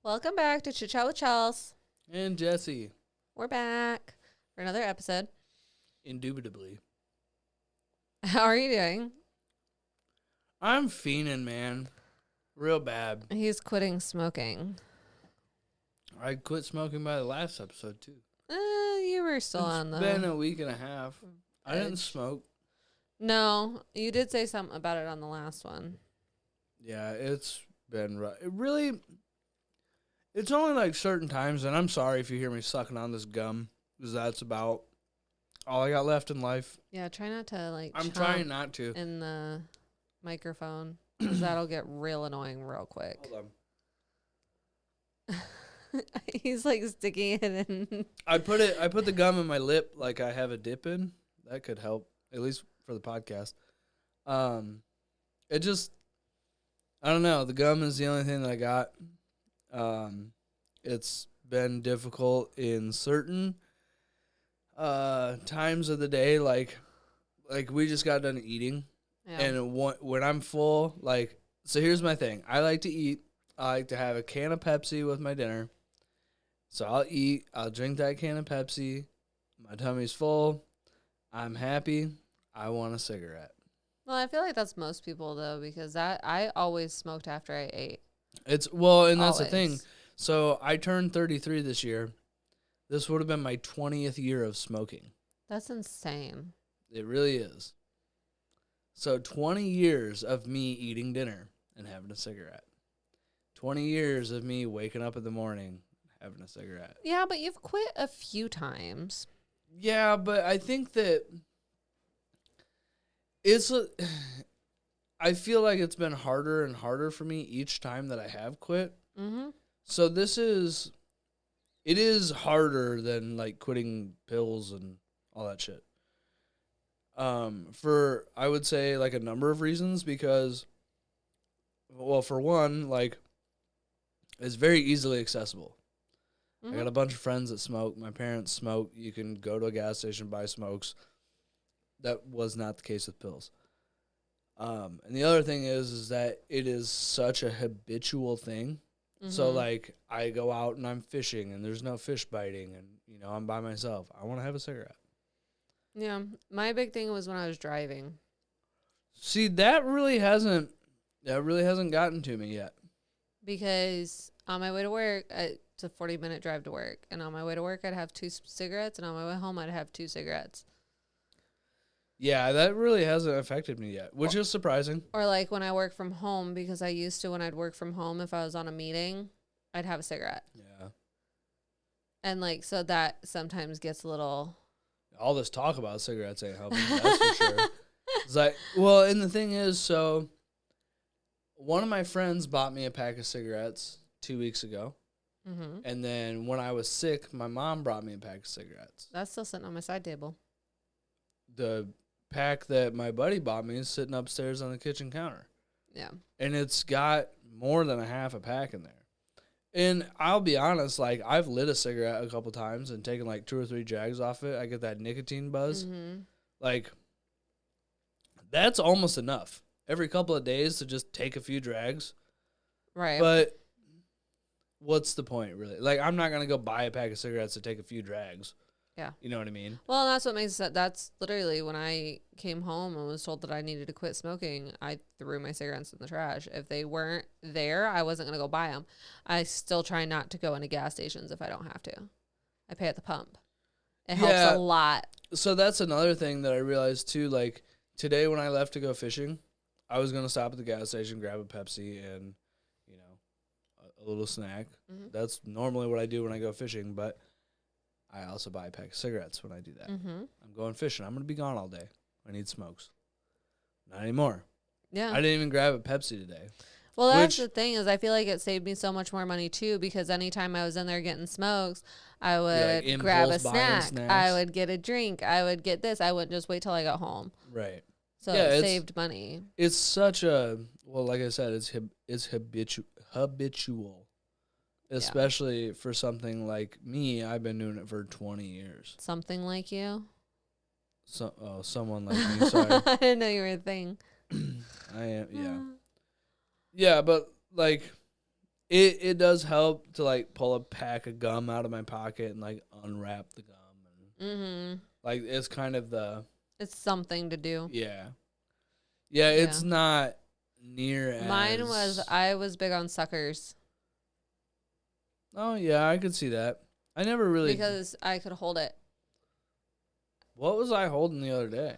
Welcome back to Chit Chat with Chels. And Jesse. We're back for another episode. Indubitably. How are you doing? I'm fiending, man. Real bad. He's quitting smoking. I quit smoking by the last episode, too. You were still on the... It's been a week and a half. I didn't smoke. No, you did say something about it on the last one. Yeah, it's been rough. It's only like certain times, and I'm sorry if you hear me sucking on this gum, because that's about all I got left in life. Yeah, try not to, I'm trying not to. In the microphone, because that'll get real annoying real quick. Hold on. He's, sticking it in. I put the gum in my lip like I have a dip in. That could help, at least for the podcast. It just, I don't know. The gum is the only thing that I got. It's been difficult in certain times of the day, like we just got done eating, Yeah. and when I'm full, so here's my thing. I like to eat. I like to have a can of Pepsi with my dinner. So I'll eat. I'll drink that can of Pepsi. My tummy's full. I'm happy. I want a cigarette. Well, I feel like that's most people, though, because I always smoked after I ate. And that's the thing. So I turned 33 this year. This would have been my 20th year of smoking. That's insane. It really is. So 20 years of me eating dinner and having a cigarette. 20 years of me waking up in the morning having a cigarette. Yeah, but you've quit a few times. Yeah, but I think that I feel like it's been harder and harder for me each time that I have quit. Mm-hmm. So it is harder than quitting pills and all that shit. For I would say a number of reasons, because, well, for one, it's very easily accessible. Mm-hmm. I got a bunch of friends that smoke. My parents smoke. You can go to a gas station, buy smokes. That was not the case with pills. And the other thing is that it is such a habitual thing. Mm-hmm. So, I go out and I'm fishing and there's no fish biting and, I'm by myself. I want to have a cigarette. Yeah. My big thing was when I was driving. See, that really hasn't gotten to me yet. Because on my way to work, it's a 40-minute drive to work. And on my way to work, I'd have 2 cigarettes. And on my way home, I'd have 2 cigarettes. Yeah, that really hasn't affected me yet, which is surprising. Or when I work from home, because I used to, when I'd work from home, if I was on a meeting, I'd have a cigarette. Yeah. And so that sometimes gets a little... All this talk about cigarettes ain't helping, that's for sure. It's and the thing is, so one of my friends bought me a pack of cigarettes 2 weeks ago. Mm-hmm. And then when I was sick, my mom brought me a pack of cigarettes. That's still sitting on my side table. The pack that my buddy bought me is sitting upstairs on the kitchen counter. Yeah. And it's got more than a half a pack in there. And I'll be honest, I've lit a cigarette a couple times and taken 2 or 3 drags off it. I get that nicotine buzz. Mm-hmm. That's almost enough. Every couple of days to just take a few drags. Right. But what's the point, really? I'm not going to go buy a pack of cigarettes to take a few drags. Yeah. You know what I mean? Well, that's what makes it. That's literally when I came home and was told that I needed to quit smoking, I threw my cigarettes in the trash. If they weren't there, I wasn't going to go buy them. I still try not to go into gas stations if I don't have to. I pay at the pump. It helps a lot. So that's another thing that I realized, too. Today when I left to go fishing, I was going to stop at the gas station, grab a Pepsi, and, a little snack. Mm-hmm. That's normally what I do when I go fishing, but I also buy a pack of cigarettes when I do that. Mm-hmm. I'm going fishing. I'm going to be gone all day. I need smokes. Not anymore. Yeah. I didn't even grab a Pepsi today. Well, that's the thing is I feel like it saved me so much more money, too, because anytime I was in there getting smokes, I would grab a snack. I would get a drink. I would get this. I wouldn't just wait till I got home. Right. So it saved money. It's such a, well, like I said, it's habitual. Especially for something like me, I've been doing it for 20 years. Something like you? Someone like me, sorry. I didn't know you were a thing. I am, yeah. Yeah, but it does help to like pull a pack of gum out of my pocket and like unwrap the gum and like it's kind of the It's something to do. yeah. Yeah, it's not near Mine was, as I was big on suckers. Oh yeah, I could see that. I never really Because I could hold it. What was I holding the other day?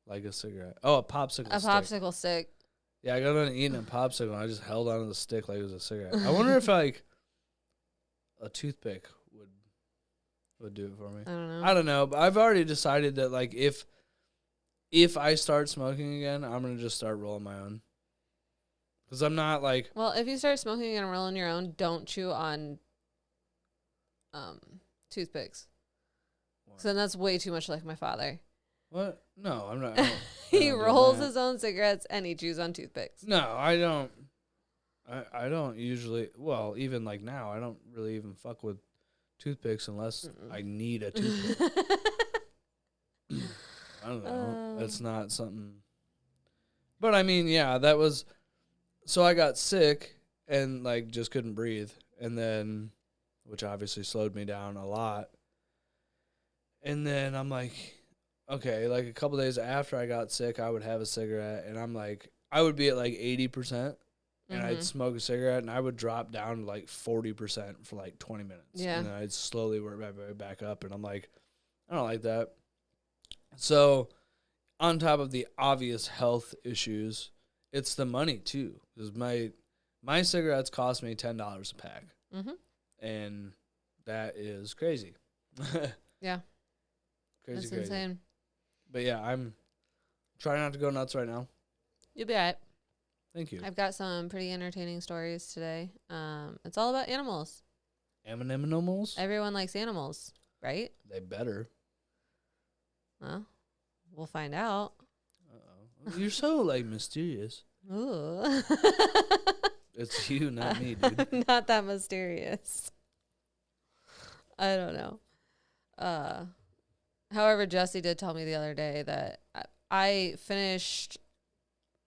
Like a cigarette. Oh, a popsicle A stick. popsicle stick. Yeah, I got done eating a popsicle and I just held onto the stick like it was a cigarette. I wonder if like a toothpick would do it for me. I don't know, but I've already decided that like if I start smoking again, I'm gonna just start rolling my own. Because I'm not like. Well, if you start smoking and rolling your own, don't chew on toothpicks. So then that's way too much like my father. What? No, I'm not. He rolls his own cigarettes and he chews on toothpicks. No, I don't. I don't usually. Well, even like now, I don't really even fuck with toothpicks unless I need a toothpick. I don't know. That's not something. But I mean, yeah, that was. So I got sick and like just couldn't breathe, and then, which obviously slowed me down a lot. And then I'm like, okay, like a couple days after I got sick, I would have a cigarette, and I'm like, I would be at like 80%, and I'd smoke a cigarette, and I would drop down to like 40% for like 20 minutes. Yeah. And then I'd slowly work my way back up, and I'm like, I don't like that. So, on top of the obvious health issues, it's the money too, because my cigarettes cost me $10 a pack, and that is crazy. Yeah. Crazy, That's crazy. insane. But yeah, I'm trying not to go nuts right now. You'll be all right. Thank you. I've got some pretty entertaining stories today. It's all about animals. Animals? Everyone likes animals, right? They better. Well, we'll find out. Uh-oh. You're so, like, mysterious. Ooh. It's you, not me, dude. I'm not that mysterious. I don't know. However, Jesse did tell me the other day that I finished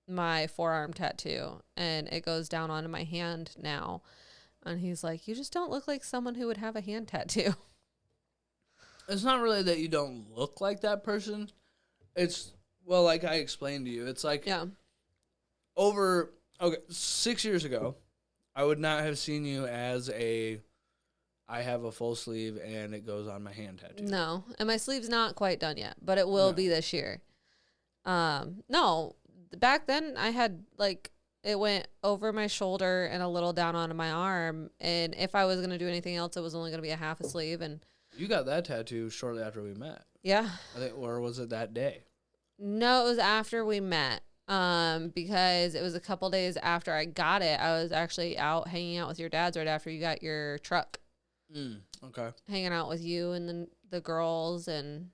my forearm tattoo and it goes down onto my hand now. And he's like, you just don't look like someone who would have a hand tattoo. It's not really that you don't look like that person. It's, well, like I explained to you, it's like over 6 years ago, I would not have seen you as I have a full sleeve and it goes on my hand tattoo. No, and my sleeve's not quite done yet, but it will be this year. No, back then I had like it went over my shoulder and a little down onto my arm, and if I was gonna do anything else, it was only gonna be a half a sleeve. And you got that tattoo shortly after we met. Yeah, I think, or was it that day? No, it was after we met. Because it was a couple days after I got it. I was actually out hanging out with your dad's right after you got your truck. Okay. Hanging out with you and the girls and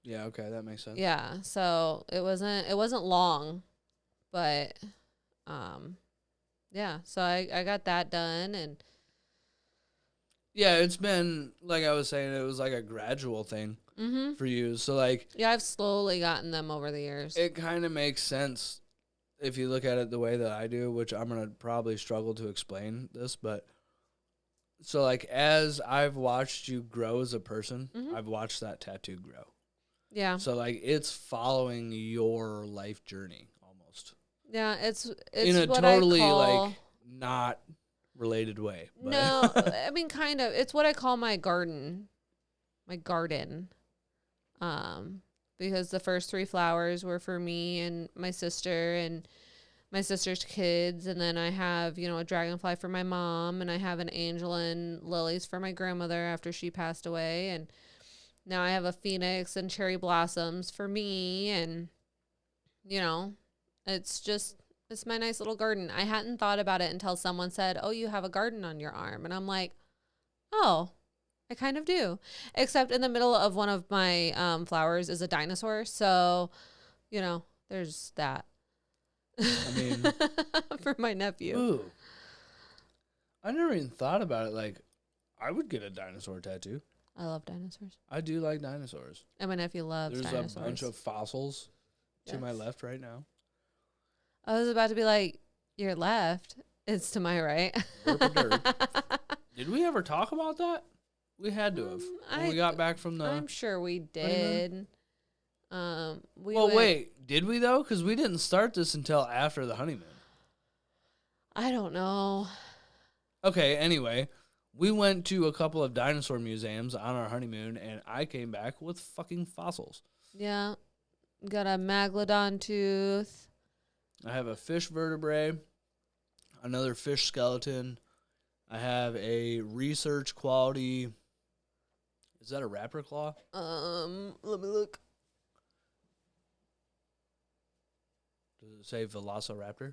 yeah, okay, that makes sense. Yeah, so it wasn't long, but yeah, so I got that done. And yeah, it's been like I was saying, it was like a gradual thing for you. So like yeah, I've slowly gotten them over the years. It kind of makes sense if you look at it the way that I do, which I'm gonna probably struggle to explain this, but so like as I've watched you grow as a person, I've watched that tattoo grow. Yeah. So like it's following your life journey almost. Yeah, it's in a what totally I call, like not related way. But. No, I mean kind of. It's what I call my garden. My garden. Because the first 3 flowers were for me and my sister and my sister's kids, and then I have, a dragonfly for my mom, and I have an angel and lilies for my grandmother after she passed away, and now I have a phoenix and cherry blossoms for me, and it's my nice little garden. I hadn't thought about it until someone said, "Oh, you have a garden on your arm," and I'm like, "Oh, I kind of do," except in the middle of one of my flowers is a dinosaur, so there's that. I mean, for my nephew. Ooh. I never even thought about it. Like, I would get a dinosaur tattoo. I love dinosaurs. I do like dinosaurs. And my nephew loves dinosaurs. There's a bunch of fossils to my left right now. I was about to be like, your left? It's to my right. Did we ever talk about that? We had to have. When we got back from the I'm sure we did. Wait. Did we, though? Because we didn't start this until after the honeymoon. I don't know. Okay, anyway. We went to a couple of dinosaur museums on our honeymoon, and I came back with fucking fossils. Yeah. Got a megalodon tooth. I have a fish vertebrae, another fish skeleton. I have a research quality. Is that a raptor claw? Let me look. Does it say Velociraptor?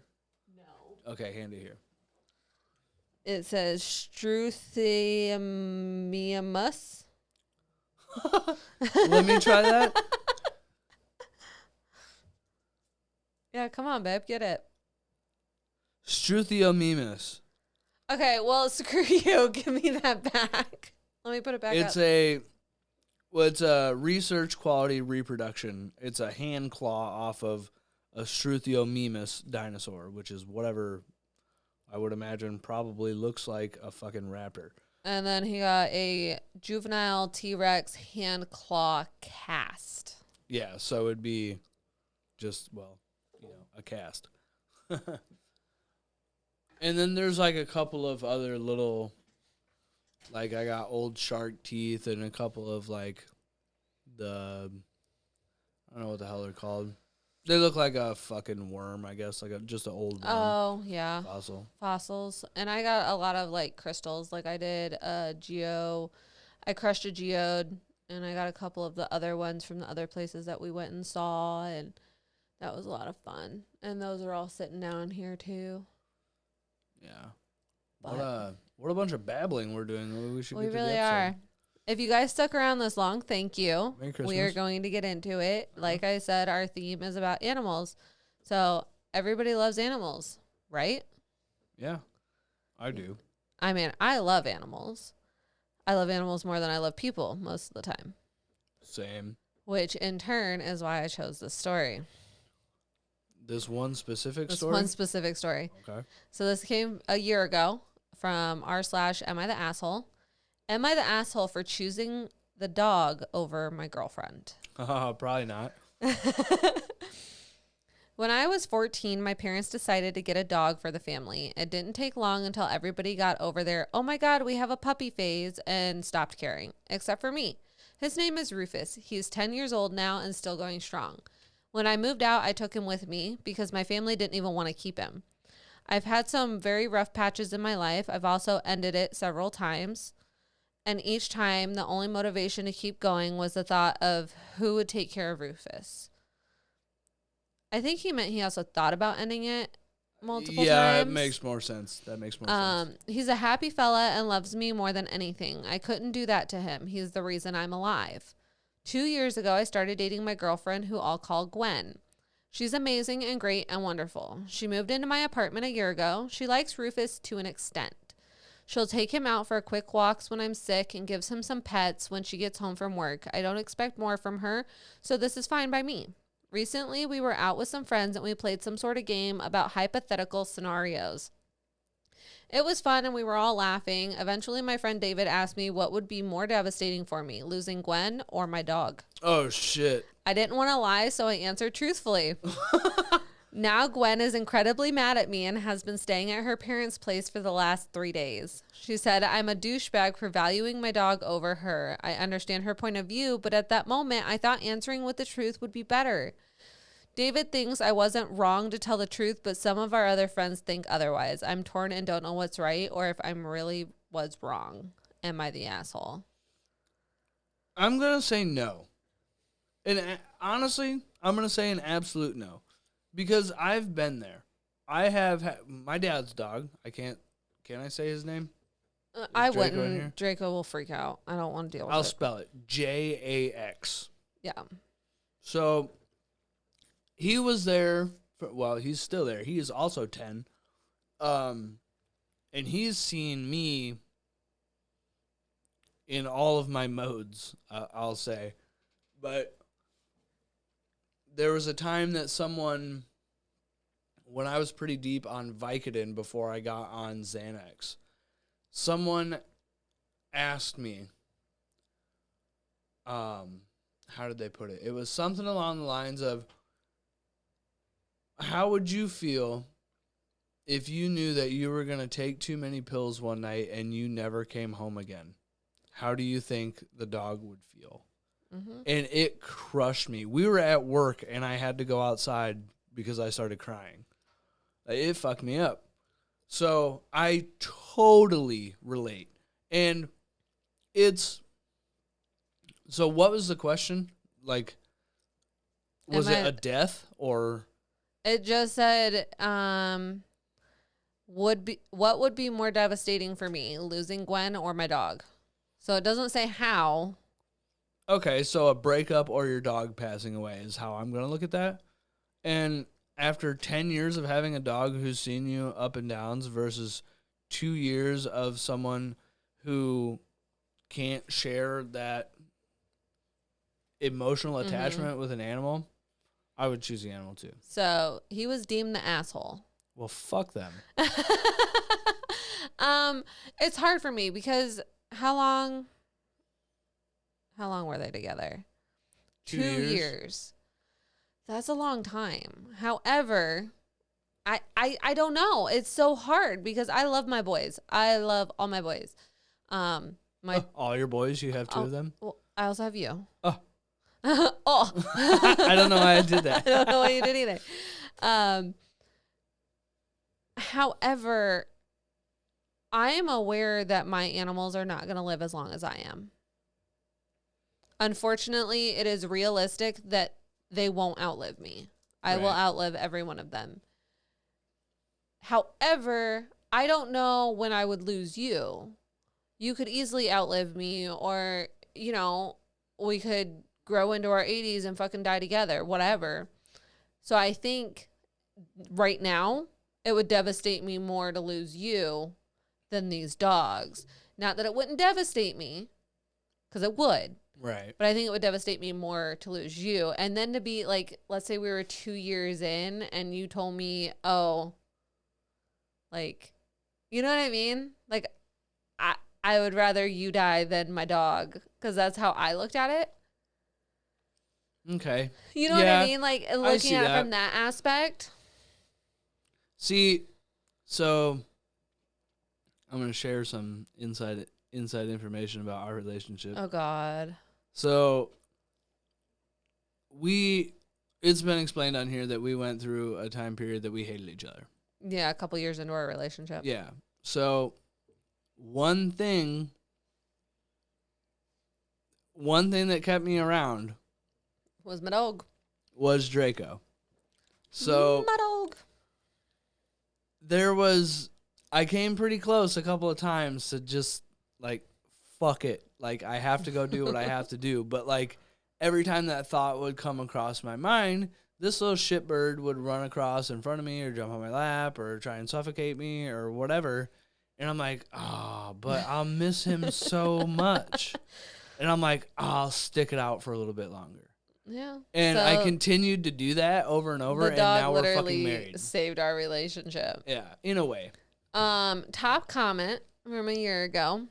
No. Okay, hand it here. It says Struthiomimus. Let me try that. Yeah, come on, babe, get it. Struthiomimus. Okay, well, screw you. Give me that back. Let me put it back up. It's a research quality reproduction. It's a hand claw off of a Struthiomimus dinosaur, which is whatever I would imagine probably looks like a fucking raptor. And then he got a juvenile T-Rex hand claw cast. Yeah, so it'd be just, a cast. And then there's like a couple of other little, like I got old shark teeth and a couple of like I don't know what the hell they're called. They look like a fucking worm, I guess, like just an old worm. Oh, yeah. Fossils. And I got a lot of like crystals. Like I did I crushed a geode, and I got a couple of the other ones from the other places that we went and saw, and that was a lot of fun. And those are all sitting down here too. Yeah. What a bunch of babbling we're doing. We should We get to really the episode. are. If you guys stuck around this long, thank you. Merry Christmas. We are going to get into it. Like I said, our theme is about animals. So everybody loves animals, right? Yeah, I do. I mean, I love animals. I love animals more than I love people most of the time. Same. Which in turn is why I chose this story. This one specific story? This one specific story. Okay. So this came a year ago from r/Am I the Asshole? Am I the asshole for choosing the dog over my girlfriend? Probably not. When I was 14, my parents decided to get a dog for the family. It didn't take long until everybody got over their, oh my God, we have a puppy phase, and stopped caring, except for me. His name is Rufus. He's 10 years old now and still going strong. When I moved out, I took him with me because my family didn't even want to keep him. I've had some very rough patches in my life. I've also ended it several times. And each time, the only motivation to keep going was the thought of who would take care of Rufus. I think he meant he also thought about ending it multiple times. Yeah, it makes more sense. That makes more sense. He's a happy fella and loves me more than anything. I couldn't do that to him. He's the reason I'm alive. 2 years ago, I started dating my girlfriend, who I'll call Gwen. She's amazing and great and wonderful. She moved into my apartment a year ago. She likes Rufus to an extent. She'll take him out for quick walks when I'm sick and gives him some pets when she gets home from work. I don't expect more from her, so this is fine by me. Recently, we were out with some friends and we played some sort of game about hypothetical scenarios. It was fun and we were all laughing. Eventually, my friend David asked me what would be more devastating for me, losing Gwen or my dog. Oh, shit. I didn't want to lie, so I answered truthfully. Now Gwen is incredibly mad at me and has been staying at her parents' place for the last 3 days. She said I'm a douchebag for valuing my dog over her. I understand her point of view, but at that moment, I thought answering with the truth would be better. David thinks I wasn't wrong to tell the truth, but some of our other friends think otherwise. I'm torn and don't know what's right or if I'm really was wrong. Am I the asshole? I'm going to say no. And honestly, I'm going to say an absolute no. Because I've been there. I have my dad's dog. Can I say his name? I wouldn't. Draco will freak out. I don't want to deal with it. I'll spell it. Jax. Yeah. So he was there. He's still there. He is also 10. And he's seen me in all of my modes, I'll say. But there was a time that someone when I was pretty deep on Vicodin before I got on Xanax, someone asked me, how did they put it? It was something along the lines of, how would you feel if you knew that you were going to take too many pills one night and you never came home again? How do you think the dog would feel? Mm-hmm. And it crushed me. We were at work and I had to go outside because I started crying. It fucked me up. So I totally relate. And so what was the question? Like, was it a death or? It just said, what would be more devastating for me, losing Gwen or my dog? So it doesn't say how. Okay, so a breakup or your dog passing away is how I'm going to look at that. And after 10 years of having a dog who's seen you up and downs versus 2 years of someone who can't share that emotional attachment with an animal, I would choose the animal too. So he was deemed the asshole. Well, fuck them. It's hard for me because how long were they together? 2 years. That's a long time. However, I don't know. It's so hard because I love my boys. I love all my boys. All your boys? You have 2 of them? Well, I also have you. Oh. Oh. I don't know why I did that. I don't know why you did either. However, I am aware that my animals are not going to live as long as I am. Unfortunately, it is realistic that they won't outlive me. I will outlive every one of them. However, I don't know when I would lose you. You could easily outlive me, or, you know, we could grow into our 80s and fucking die together, whatever. So I think right now it would devastate me more to lose you than these dogs. Not that it wouldn't devastate me, because it would. Right. But I think it would devastate me more to lose you. And then to be like, let's say we were 2 years in and you told me, oh, like, you know what I mean? Like, I would rather you die than my dog, because that's how I looked at it. Okay. You know what I mean? Like, looking at it from that aspect. See, so I'm going to share some inside information about our relationship. Oh, God. So it's been explained on here that we went through a time period that we hated each other. Yeah, a couple years into our relationship. Yeah. So one thing that kept me around was my dog. Was Draco. So my dog. I came pretty close a couple of times to just like, fuck it. Like, I have to go do what I have to do. But like, every time that thought would come across my mind, this little shitbird would run across in front of me or jump on my lap or try and suffocate me or whatever. And I'm like, but I'll miss him so much. And I'm like, I'll stick it out for a little bit longer. Yeah. And so I continued to do that over and over, and now we're fucking married. Saved our relationship. Yeah, in a way. Top comment from a year ago.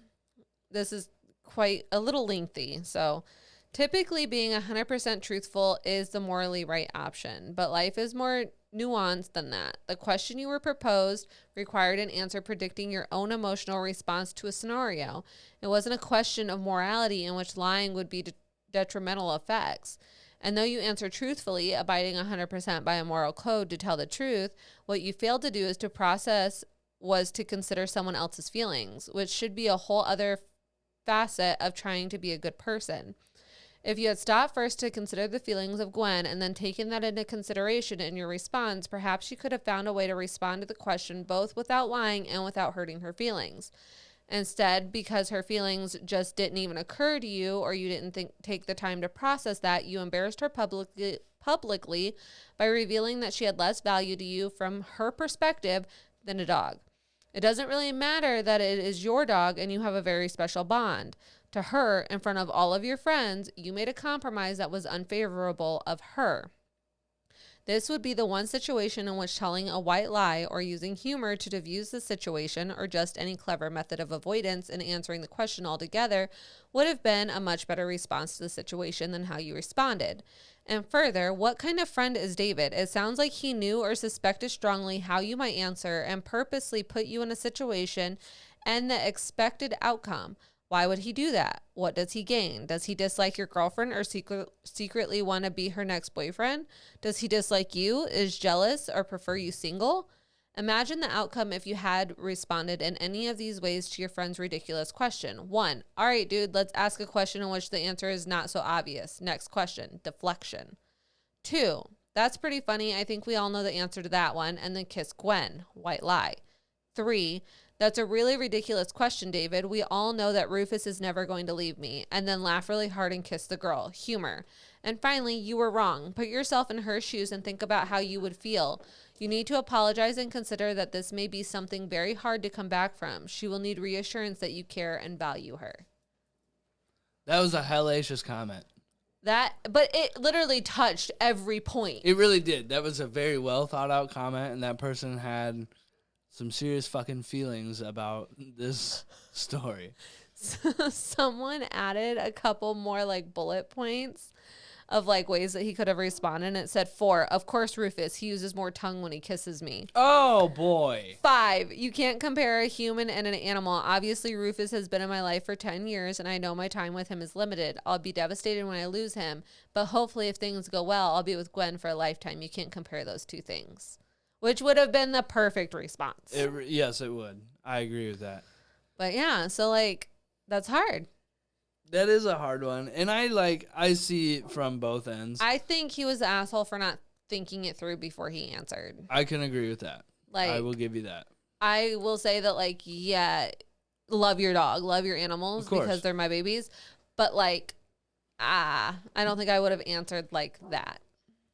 This is quite a little lengthy. So, typically being 100% truthful is the morally right option, but life is more nuanced than that. The question you were proposed required an answer predicting your own emotional response to a scenario. It wasn't a question of morality in which lying would be detrimental effects. And though you answer truthfully, abiding 100% by a moral code to tell the truth, what you failed to do is to consider someone else's feelings, which should be a whole other facet of trying to be a good person. If you had stopped first to consider the feelings of Gwen and then taken that into consideration in your response, perhaps you could have found a way to respond to the question both without lying and without hurting her feelings. Instead, because her feelings just didn't even occur to you, or you didn't take the time to process that, you embarrassed her publicly by revealing that she had less value to you from her perspective than a dog. It doesn't really matter that it is your dog and you have a very special bond. To her, in front of all of your friends, you made a compromise that was unfavorable of her. This would be the one situation in which telling a white lie or using humor to diffuse the situation or just any clever method of avoidance in answering the question altogether would have been a much better response to the situation than how you responded. And further, what kind of friend is David? It sounds like he knew or suspected strongly how you might answer and purposely put you in a situation and the expected outcome. Why would he do that? What does he gain? Does he dislike your girlfriend or secretly want to be her next boyfriend? Does he dislike you, is jealous, or prefer you single? Imagine the outcome if you had responded in any of these ways to your friend's ridiculous question. 1. All right, dude, let's ask a question in which the answer is not so obvious. Next question. Deflection. 2. That's pretty funny. I think we all know the answer to that one. And then kiss Gwen. White lie. 3. That's a really ridiculous question, David. We all know that Rufus is never going to leave me. And then laugh really hard and kiss the girl. Humor. And finally, you were wrong. Put yourself in her shoes and think about how you would feel. You need to apologize and consider that this may be something very hard to come back from. She will need reassurance that you care and value her. That was a hellacious comment. But it literally touched every point. It really did. That was a very well thought out comment, and that person had some serious fucking feelings about this story. Someone added a couple more like bullet points of like ways that he could have responded. And it said 4, of course, Rufus, he uses more tongue when he kisses me. Oh boy. 5, you can't compare a human and an animal. Obviously, Rufus has been in my life for 10 years and I know my time with him is limited. I'll be devastated when I lose him, but hopefully if things go well, I'll be with Gwen for a lifetime. You can't compare those two things. Which would have been the perfect response. Yes, it would. I agree with that. But yeah, so like, that's hard. That is a hard one. And I see it from both ends. I think he was the asshole for not thinking it through before he answered. I can agree with that. Like, I will give you that. I will say that, like, yeah, love your dog, love your animals because they're my babies. But like, I don't think I would have answered like that.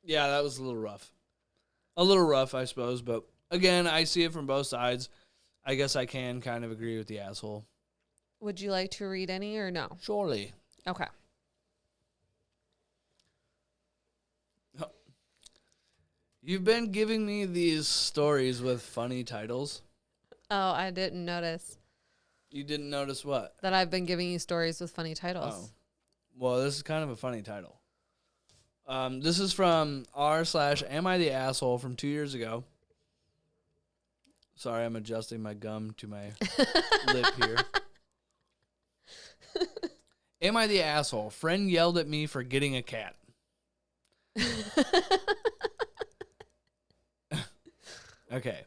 Yeah, that was a little rough. A little rough, I suppose, but again, I see it from both sides. I guess I can kind of agree with the asshole. Would you like to read any or no? Surely. Okay. You've been giving me these stories with funny titles. Oh, I didn't notice. You didn't notice what? That I've been giving you stories with funny titles. Oh. Well, this is kind of a funny title. This is from r/Am I the Asshole from 2 years ago. Sorry, I'm adjusting my gum to my lip here. Am I the asshole? Friend yelled at me for getting a cat. Okay.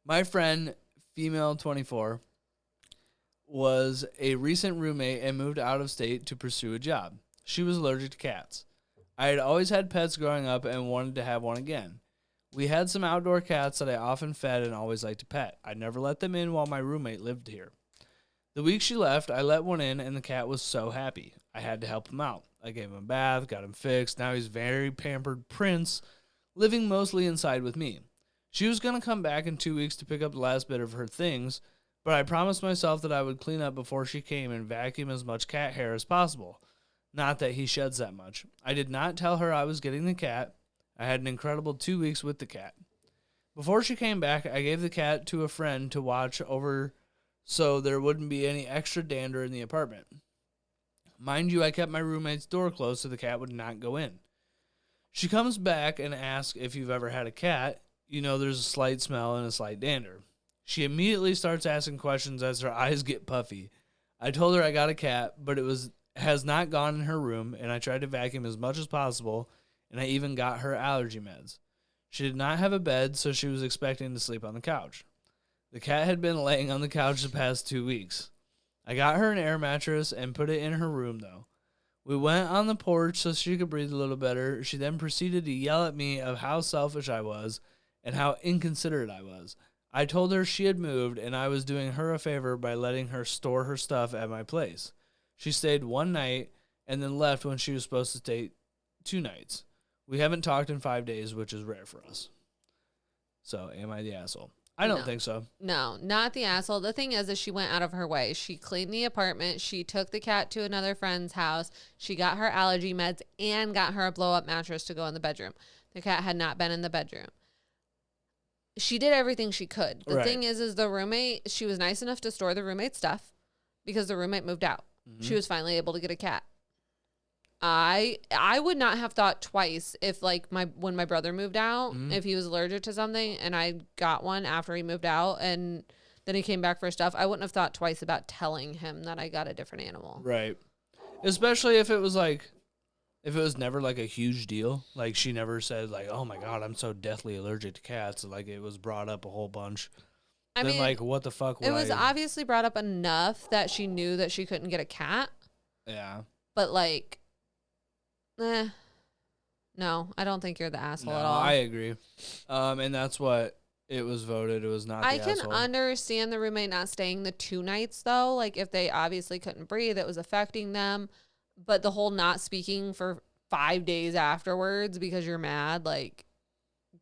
My friend, female 24, was a recent roommate and moved out of state to pursue a job. She was allergic to cats. I had always had pets growing up and wanted to have one again. We had some outdoor cats that I often fed and always liked to pet. I never let them in while my roommate lived here. The week she left, I let one in and the cat was so happy. I had to help him out. I gave him a bath, got him fixed. Now he's very pampered prince, living mostly inside with me. She was going to come back in 2 weeks to pick up the last bit of her things, but I promised myself that I would clean up before she came and vacuum as much cat hair as possible. Not that he sheds that much. I did not tell her I was getting the cat. I had an incredible 2 weeks with the cat. Before she came back, I gave the cat to a friend to watch over so there wouldn't be any extra dander in the apartment. Mind you, I kept my roommate's door closed so the cat would not go in. She comes back and asks if you've ever had a cat. You know there's a slight smell and a slight dander. She immediately starts asking questions as her eyes get puffy. I told her I got a cat, but it has not gone in her room, and I tried to vacuum as much as possible, and I even got her allergy meds. She did not have a bed, so she was expecting to sleep on the couch. The cat had been laying on the couch the past 2 weeks. I got her an air mattress and put it in her room, though. We went on the porch so she could breathe a little better. She then proceeded to yell at me of how selfish I was and how inconsiderate I was. I told her she had moved, and I was doing her a favor by letting her store her stuff at my place. She stayed one night and then left when she was supposed to stay 2 nights. We haven't talked in 5 days, which is rare for us. So, am I the asshole? I don't think so. No, not the asshole. The thing is she went out of her way. She cleaned the apartment. She took the cat to another friend's house. She got her allergy meds and got her a blow-up mattress to go in the bedroom. The cat had not been in the bedroom. She did everything she could. The thing is the roommate, she was nice enough to store the roommate's stuff because the roommate moved out. Mm-hmm. She was finally able to get a cat. I would not have thought twice if like when my brother moved out, if he was allergic to something and I got one after he moved out and then he came back for stuff, I wouldn't have thought twice about telling him that I got a different animal. Right. Especially if it was never like a huge deal. Like she never said like, oh my God, I'm so deathly allergic to cats. Like it was brought up a whole bunch. I mean, like what the fuck? It was obviously brought up enough that she knew that she couldn't get a cat. Yeah. But like, no, I don't think you're the asshole at all. I agree. And that's what it was voted. It was not the asshole. I can understand the roommate not staying the 2 nights, though. Like, if they obviously couldn't breathe, it was affecting them. But the whole not speaking for 5 days afterwards because you're mad, like,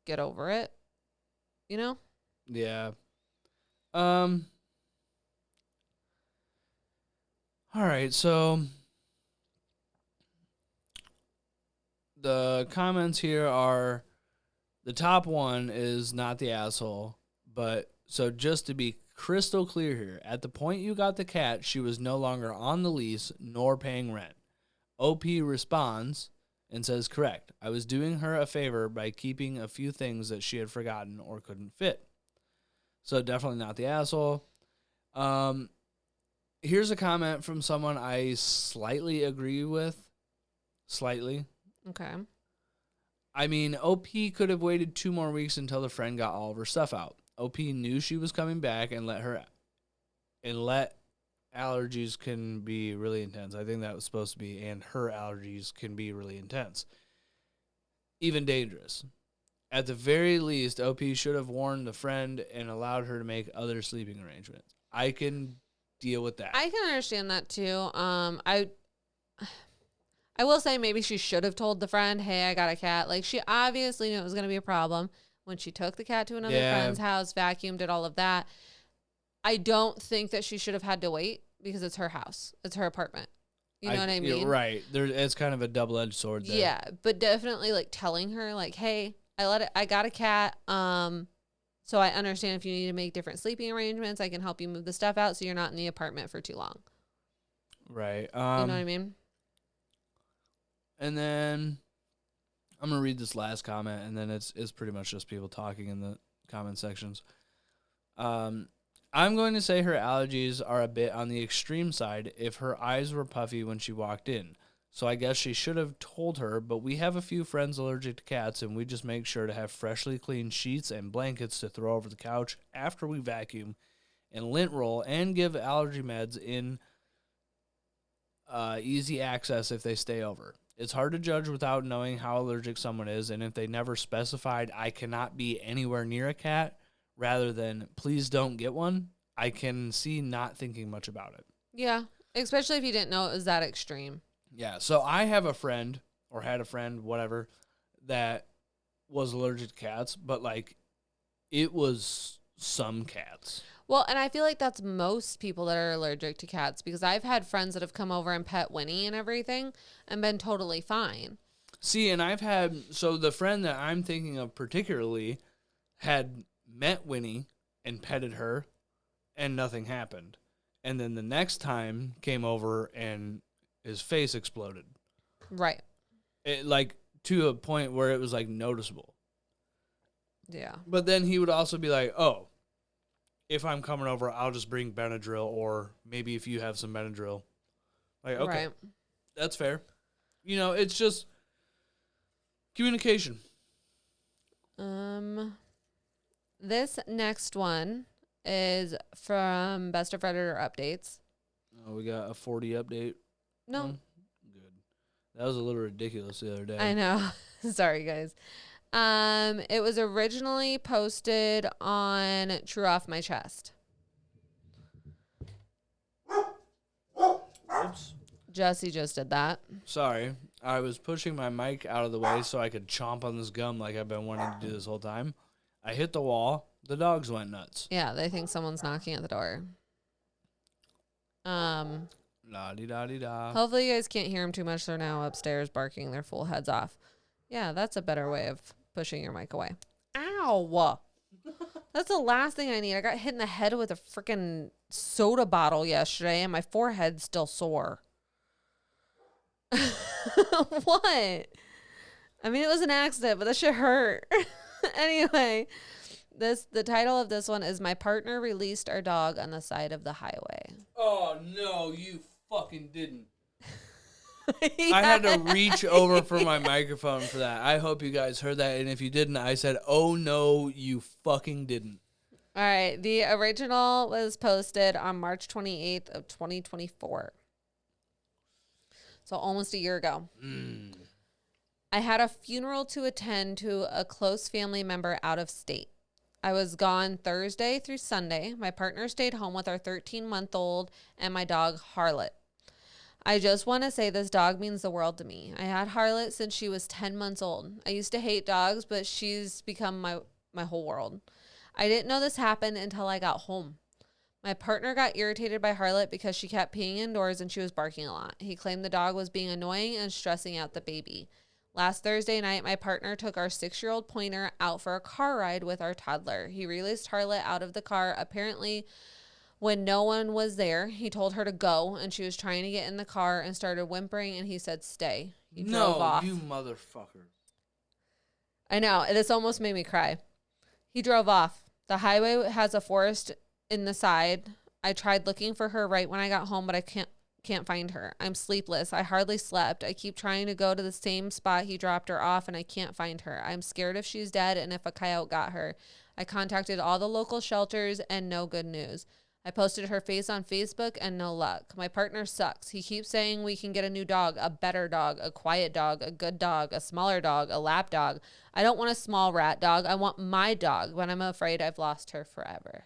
get over it. You know? Yeah. All right, so the comments here are, the top one is not the asshole, but so just to be crystal clear here, at the point you got the cat, she was no longer on the lease nor paying rent. OP responds and says, correct. I was doing her a favor by keeping a few things that she had forgotten or couldn't fit. So definitely not the asshole. Here's a comment from someone I slightly agree with. Slightly. Okay. I mean, OP could have waited 2 more weeks until the friend got all of her stuff out. OP knew she was coming back and let allergies can be really intense. I think that was supposed to be, and her allergies can be really intense. Even dangerous. At the very least, OP should have warned the friend and allowed her to make other sleeping arrangements. I can deal with that. I can understand that too. I will say maybe she should have told the friend, hey, I got a cat. Like, she obviously knew it was going to be a problem when she took the cat to another friend's house, vacuumed, did all of that. I don't think that she should have had to wait because it's her house. It's her apartment. You know what I mean? You're right. It's kind of a double-edged sword there. Yeah, but definitely, like, telling her, like, hey, I got a cat. So I understand if you need to make different sleeping arrangements, I can help you move the stuff out so you're not in the apartment for too long. Right. You know what I mean? And then I'm going to read this last comment, and then it's pretty much just people talking in the comment sections. I'm going to say her allergies are a bit on the extreme side if her eyes were puffy when she walked in. So I guess she should have told her, but we have a few friends allergic to cats, and we just make sure to have freshly cleaned sheets and blankets to throw over the couch after we vacuum and lint roll and give allergy meds in easy access if they stay over. It's hard to judge without knowing how allergic someone is, and if they never specified, I cannot be anywhere near a cat, rather than please don't get one, I can see not thinking much about it. Yeah, especially if you didn't know it was that extreme. Yeah, so I have a friend, or had a friend, whatever, that was allergic to cats, but, like, it was some cats. Well, and I feel like that's most people that are allergic to cats, because I've had friends that have come over and pet Winnie and everything and been totally fine. See, and so the friend that I'm thinking of particularly had met Winnie and petted her and nothing happened. And then the next time came over and his face exploded. Right. It, like, to a point where it was, like, noticeable. Yeah. But then he would also be like, oh, if I'm coming over, I'll just bring Benadryl, or maybe if you have some Benadryl. Like, okay, right. That's fair. You know, it's just communication. This next one is from Best of Redditor Updates. Oh, we got a 40 update. No. Good. That was a little ridiculous the other day. I know. Sorry, guys. It was originally posted on True Off My Chest. Oops. Jesse just did that. Sorry. I was pushing my mic out of the way so I could chomp on this gum like I've been wanting to do this whole time. I hit the wall. The dogs went nuts. Yeah, they think someone's knocking at the door. La-di-da-di-da. Hopefully you guys can't hear them too much. They're now upstairs barking their full heads off. Yeah, that's a better way of pushing your mic away. Ow. That's the last thing I need. I got hit in the head with a freaking soda bottle yesterday, and my forehead's still sore. What? I mean, it was an accident, but that shit hurt. Anyway, the title of this one is My Partner Released Our Dog on the Side of the Highway. Oh, no, you fucking didn't. Yeah. I had to reach over for my microphone for that. I hope you guys heard that. And if you didn't, I said, oh, no, you fucking didn't. All right. The original was posted on March 28th of 2024. So almost a year ago. I had a funeral to attend to a close family member out of state. I was gone Thursday through Sunday. My partner stayed home with our 13-month-old and my dog, Harlot. I just want to say this dog means the world to me. I had Harlot since she was 10 months old. I used to hate dogs, but she's become my whole world. I didn't know this happened until I got home. My partner got irritated by Harlot because she kept peeing indoors and she was barking a lot. He claimed the dog was being annoying and stressing out the baby. Last Thursday night, my partner took our 6-year-old pointer out for a car ride with our toddler. He released Harlot out of the car, apparently when no one was there. He told her to go, and she was trying to get in the car and started whimpering, and he said, stay. He drove off. You motherfucker. I know. This almost made me cry. He drove off. The highway has a forest in the side. I tried looking for her right when I got home, but I can't find her. I'm sleepless. I hardly slept. I keep trying to go to the same spot he dropped her off, and I can't find her. I'm scared if she's dead and if a coyote got her. I contacted all the local shelters, and no good news. I posted her face on Facebook and no luck. My partner sucks. He keeps saying we can get a new dog, a better dog, a quiet dog, a good dog, a smaller dog, a lap dog. I don't want a small rat dog. I want my dog, but I'm afraid I've lost her forever.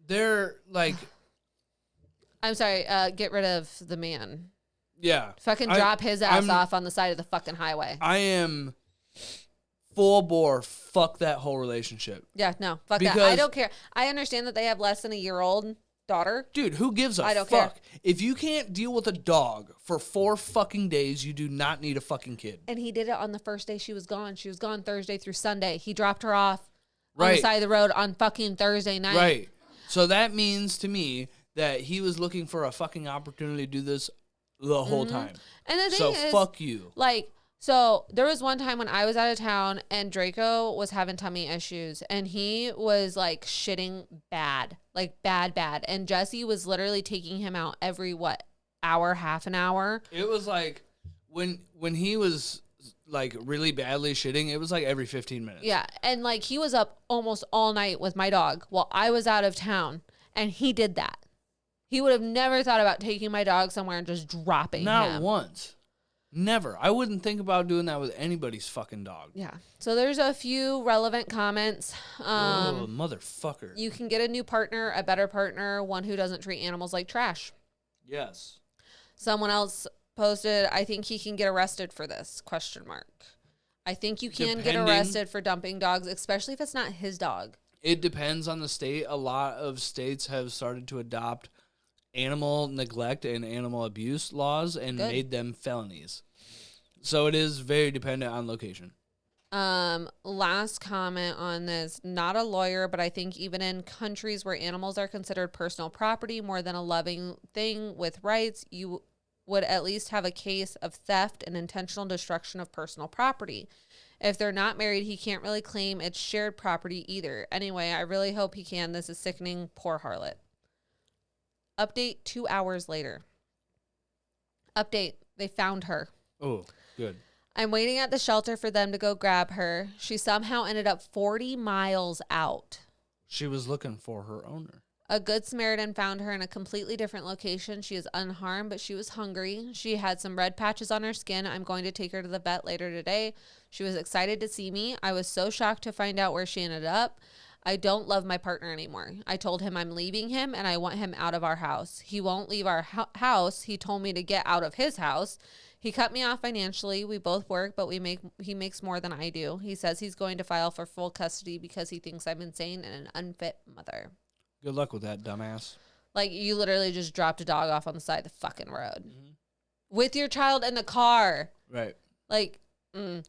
They're like... I'm sorry, get rid of the man. Yeah. Fucking drop his ass off on the side of the fucking highway. I am... full bore, fuck that whole relationship. Yeah, no, fuck that. I don't care. I understand that they have less than a year-old daughter. Dude, who gives a fuck? I don't care. If you can't deal with a dog for 4 fucking days, you do not need a fucking kid. And he did it on the first day she was gone. She was gone Thursday through Sunday. He dropped her off on the side of the road on fucking Thursday night. Right. So that means to me that he was looking for a fucking opportunity to do this the whole time. And the thing is, fuck you. Like... So there was one time when I was out of town and Draco was having tummy issues and he was like shitting bad, like bad. And Jesse was literally taking him out every, hour, half an hour. It was like when he was like really badly shitting, it was like every 15 minutes. Yeah. And like he was up almost all night with my dog while I was out of town and he did that. He would have never thought about taking my dog somewhere and just dropping him. Not once. Never. I wouldn't think about doing that with anybody's fucking dog. Yeah. So there's a few relevant comments. Oh, motherfucker. You can get a new partner, a better partner, one who doesn't treat animals like trash. Yes. Someone else posted, I think he can get arrested for this, ? I think you can get arrested for dumping dogs, especially if it's not his dog. It depends on the state. A lot of states have started to adopt animal neglect and animal abuse laws and made them felonies. So it is very dependent on location. Last comment on this, not a lawyer, but I think even in countries where animals are considered personal property more than a loving thing with rights, you would at least have a case of theft and intentional destruction of personal property. If they're not married, he can't really claim it's shared property either. Anyway, I really hope he can. This is sickening. Poor Harlot. Update 2 hours later. Update. They found her. Oh, good. I'm waiting at the shelter for them to go grab her. She somehow ended up 40 miles out. She was looking for her owner. A good Samaritan found her in a completely different location. She is unharmed, but she was hungry. She had some red patches on her skin. I'm going to take her to the vet later today. She was excited to see me. I was so shocked to find out where she ended up. I don't love my partner anymore. I told him I'm leaving him and I want him out of our house. He won't leave our house. He told me to get out of his house. He cut me off financially. We both work, but he makes more than I do. He says he's going to file for full custody because he thinks I'm insane and an unfit mother. Good luck with that, dumbass. Like, you literally just dropped a dog off on the side of the fucking road with your child in the car. Right. Like, Mm. Is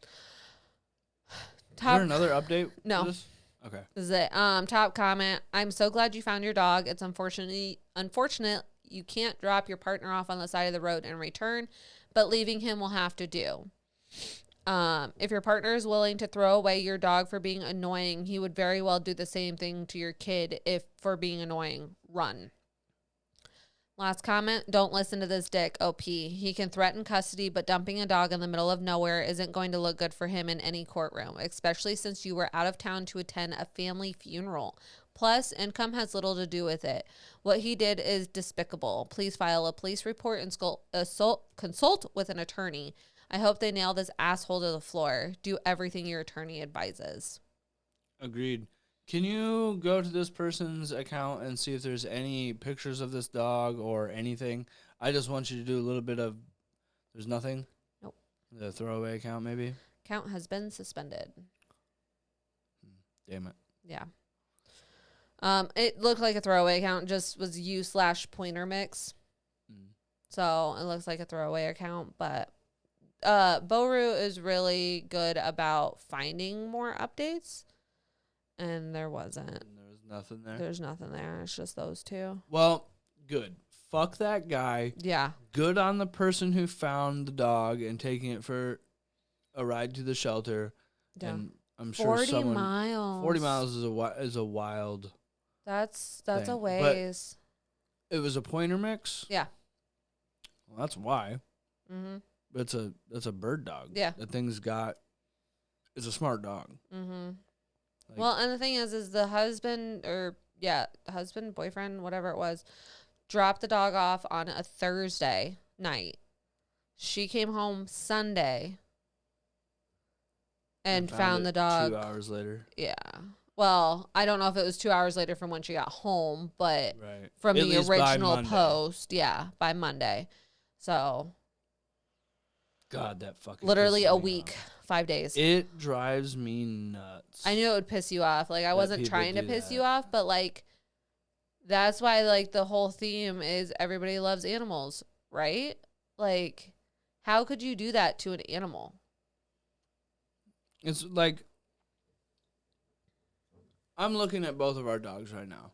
Top. there another update? No. For this? Okay. This is it. Top comment. I'm so glad you found your dog. It's unfortunate you can't drop your partner off on the side of the road and return, but leaving him will have to do. If your partner is willing to throw away your dog for being annoying, he would very well do the same thing to your kid if for being annoying. Run. Last comment, don't listen to this dick, OP. He can threaten custody, but dumping a dog in the middle of nowhere isn't going to look good for him in any courtroom, especially since you were out of town to attend a family funeral. Plus, income has little to do with it. What he did is despicable. Please file a police report and consult with an attorney. I hope they nail this asshole to the floor. Do everything your attorney advises. Agreed. Can you go to this person's account and see if there's any pictures of this dog or anything? I just want you to do a little bit of... There's nothing? Nope. The throwaway account, maybe? Account has been suspended. Damn it. Yeah. It looked like a throwaway account, just was you/pointer mix. So it looks like a throwaway account, but Boru is really good about finding more updates. And there wasn't. There was nothing there? There's nothing there. It's just those two. Well, good. Fuck that guy. Yeah. Good on the person who found the dog and taking it for a ride to the shelter. Yeah. And I'm sure 40 miles. 40 miles is a wild... That's thing. a ways. But it was a pointer mix? Yeah. Well, that's why. Mm-hmm. That's a bird dog. Yeah. That thing's got... It's a smart dog. Mm-hmm. Like, Well, and the thing is the husband husband, boyfriend, whatever it was, dropped the dog off on a Thursday night. She came home Sunday and found the dog 2 hours later. Yeah. Well, I don't know if it was 2 hours later from when she got home, but Right. from At the least by original Monday. post, by Monday. So God, that fucking literally pisses a me week, off. 5 days. It drives me nuts. I knew it would piss you off. Like, I That wasn't people trying to do piss that. you off, but like, that's why like the whole theme is everybody loves animals, right? Like, how could you do that to an animal? It's like, I'm looking at both of our dogs right now,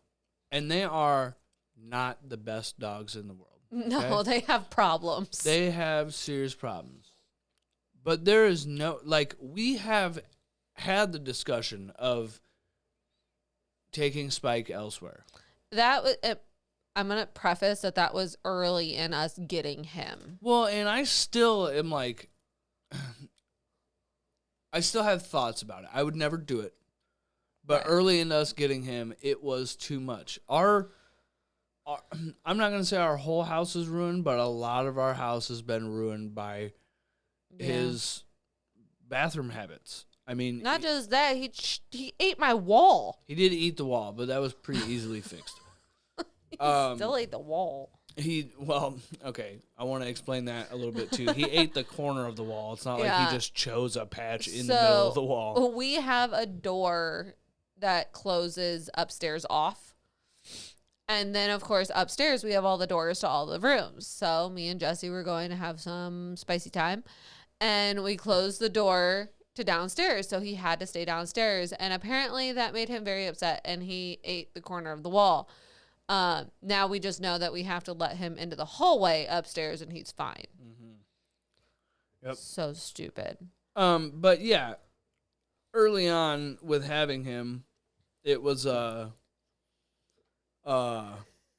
and they are not the best dogs in the world. No, okay? they have problems. They have serious problems. But there is no, like, we have had the discussion of taking Spike elsewhere. That was, I'm going to preface that was early in us getting him. Well, and I still am like, I still have thoughts about it. I would never do it. But Right. early in us getting him, it was too much. Our I'm not going to say our whole house is ruined, but a lot of our house has been ruined by his bathroom habits. I mean, Not just that, he ate my wall. he did eat the wall, but that was pretty easily fixed. He Um, still ate the wall. Okay, I want to explain that a little bit too. He ate the corner of the wall. It's not like Yeah. he just chose a patch in the middle of the wall. We have a door that closes upstairs off. And then, of course, upstairs, we have all the doors to all the rooms. So me and Jesse were going to have some spicy time. And we closed the door to downstairs. So he had to stay downstairs. And apparently that made him very upset. And he ate the corner of the wall. Now we just know that we have to let him into the hallway upstairs and he's fine. Mm-hmm. Yep. So stupid. But yeah, early on with having him, it was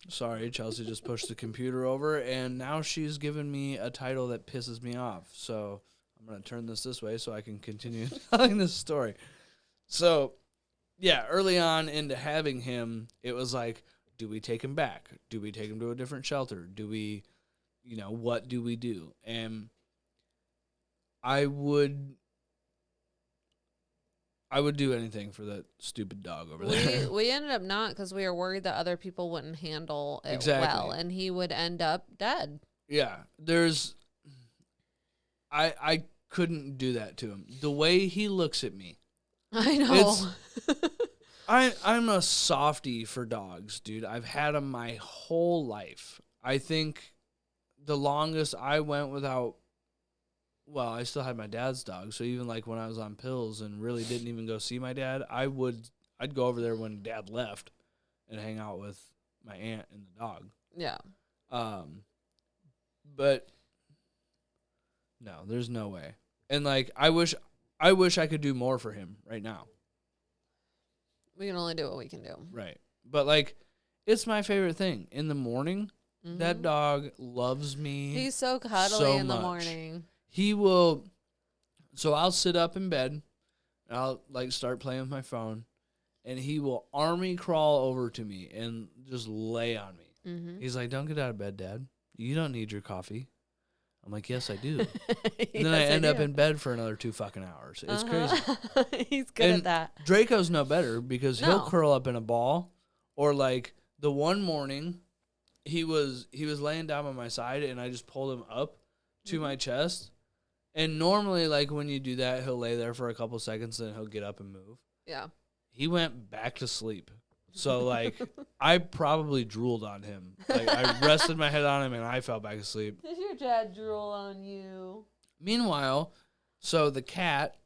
sorry, Chelsea just pushed the computer over, and now she's given me a title that pisses me off. So I'm gonna turn this way so I can continue telling this story. So, yeah, early on into having him, it was like, do we take him back? Do we take him to a different shelter? Do we, what do we do? And I would do anything for that stupid dog over there. We ended up not because we were worried that other people wouldn't handle it Exactly. well and he would end up dead. Yeah, I couldn't do that to him. The way he looks at me. I know. I'm a softie for dogs, dude. I've had them my whole life. I think the longest I went without well, I still had my dad's dog. So even like when I was on pills and really didn't even go see my dad, I'd go over there when dad left and hang out with my aunt and the dog. Yeah. But no, there's no way. And like I wish I could do more for him right now. We can only do what we can do. Right. But like it's my favorite thing. In the morning, that dog loves me. He's so cuddly so in the much. morning. He will. So I'll sit up in bed, and I'll like start playing with my phone, and he will army crawl over to me and just lay on me. Mm-hmm. He's like, "Don't get out of bed, Dad. You don't need your coffee." I'm like, "Yes, I do." Yes, And then I end up in bed for another 2 fucking hours. It's crazy. He's good at that. Draco's no better because he'll curl up in a ball, or like the one morning, he was laying down by my side, and I just pulled him up to my chest. And normally, like, when you do that, he'll lay there for a couple seconds, then he'll get up and move. Yeah. He went back to sleep. So, like, I probably drooled on him. Like, I rested my head on him, and I fell back asleep. Did your dad drool on you? Meanwhile, so the cat,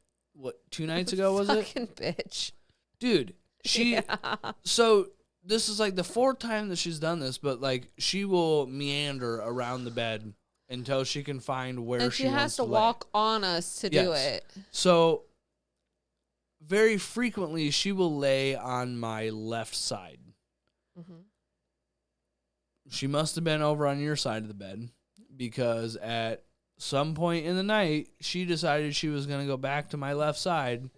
2 nights ago, was it? Fucking bitch. Dude, she... Yeah. So, this is, like, the 4th time that she's done this, but, like, she will meander around the bed until she can find where and she has wants to to walk on us to do it. So very frequently she will lay on my left side. Mm-hmm. She must have been over on your side of the bed because at some point in the night she decided she was going to go back to my left side,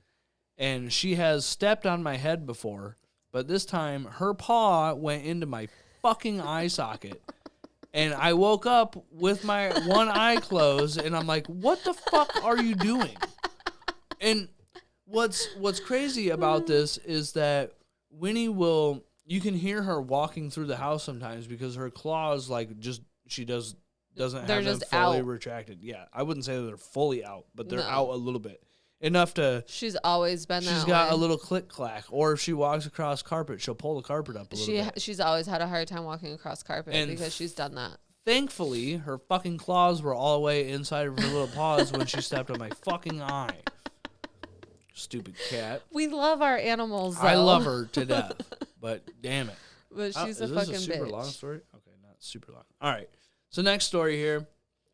and she has stepped on my head before, but this time her paw went into my fucking eye socket. And I woke up with my one eye closed, and I'm like, what the fuck are you doing? And what's crazy about this is that Winnie you can hear her walking through the house sometimes because her claws, like, doesn't have them fully retracted. Yeah, I wouldn't say that they're fully out, but they're out a little bit. Enough to... She's always been that way. She's got a little click-clack. Or if she walks across carpet, she'll pull the carpet up a little bit. She's always had a hard time walking across carpet because she's done that. Thankfully, her fucking claws were all the way inside of her little paws when she stepped on my fucking eye. Stupid cat. We love our animals, though. I love her to death, but damn it. But she's a fucking bitch. Is this a super long story? Okay, not super long. All right. So next story here.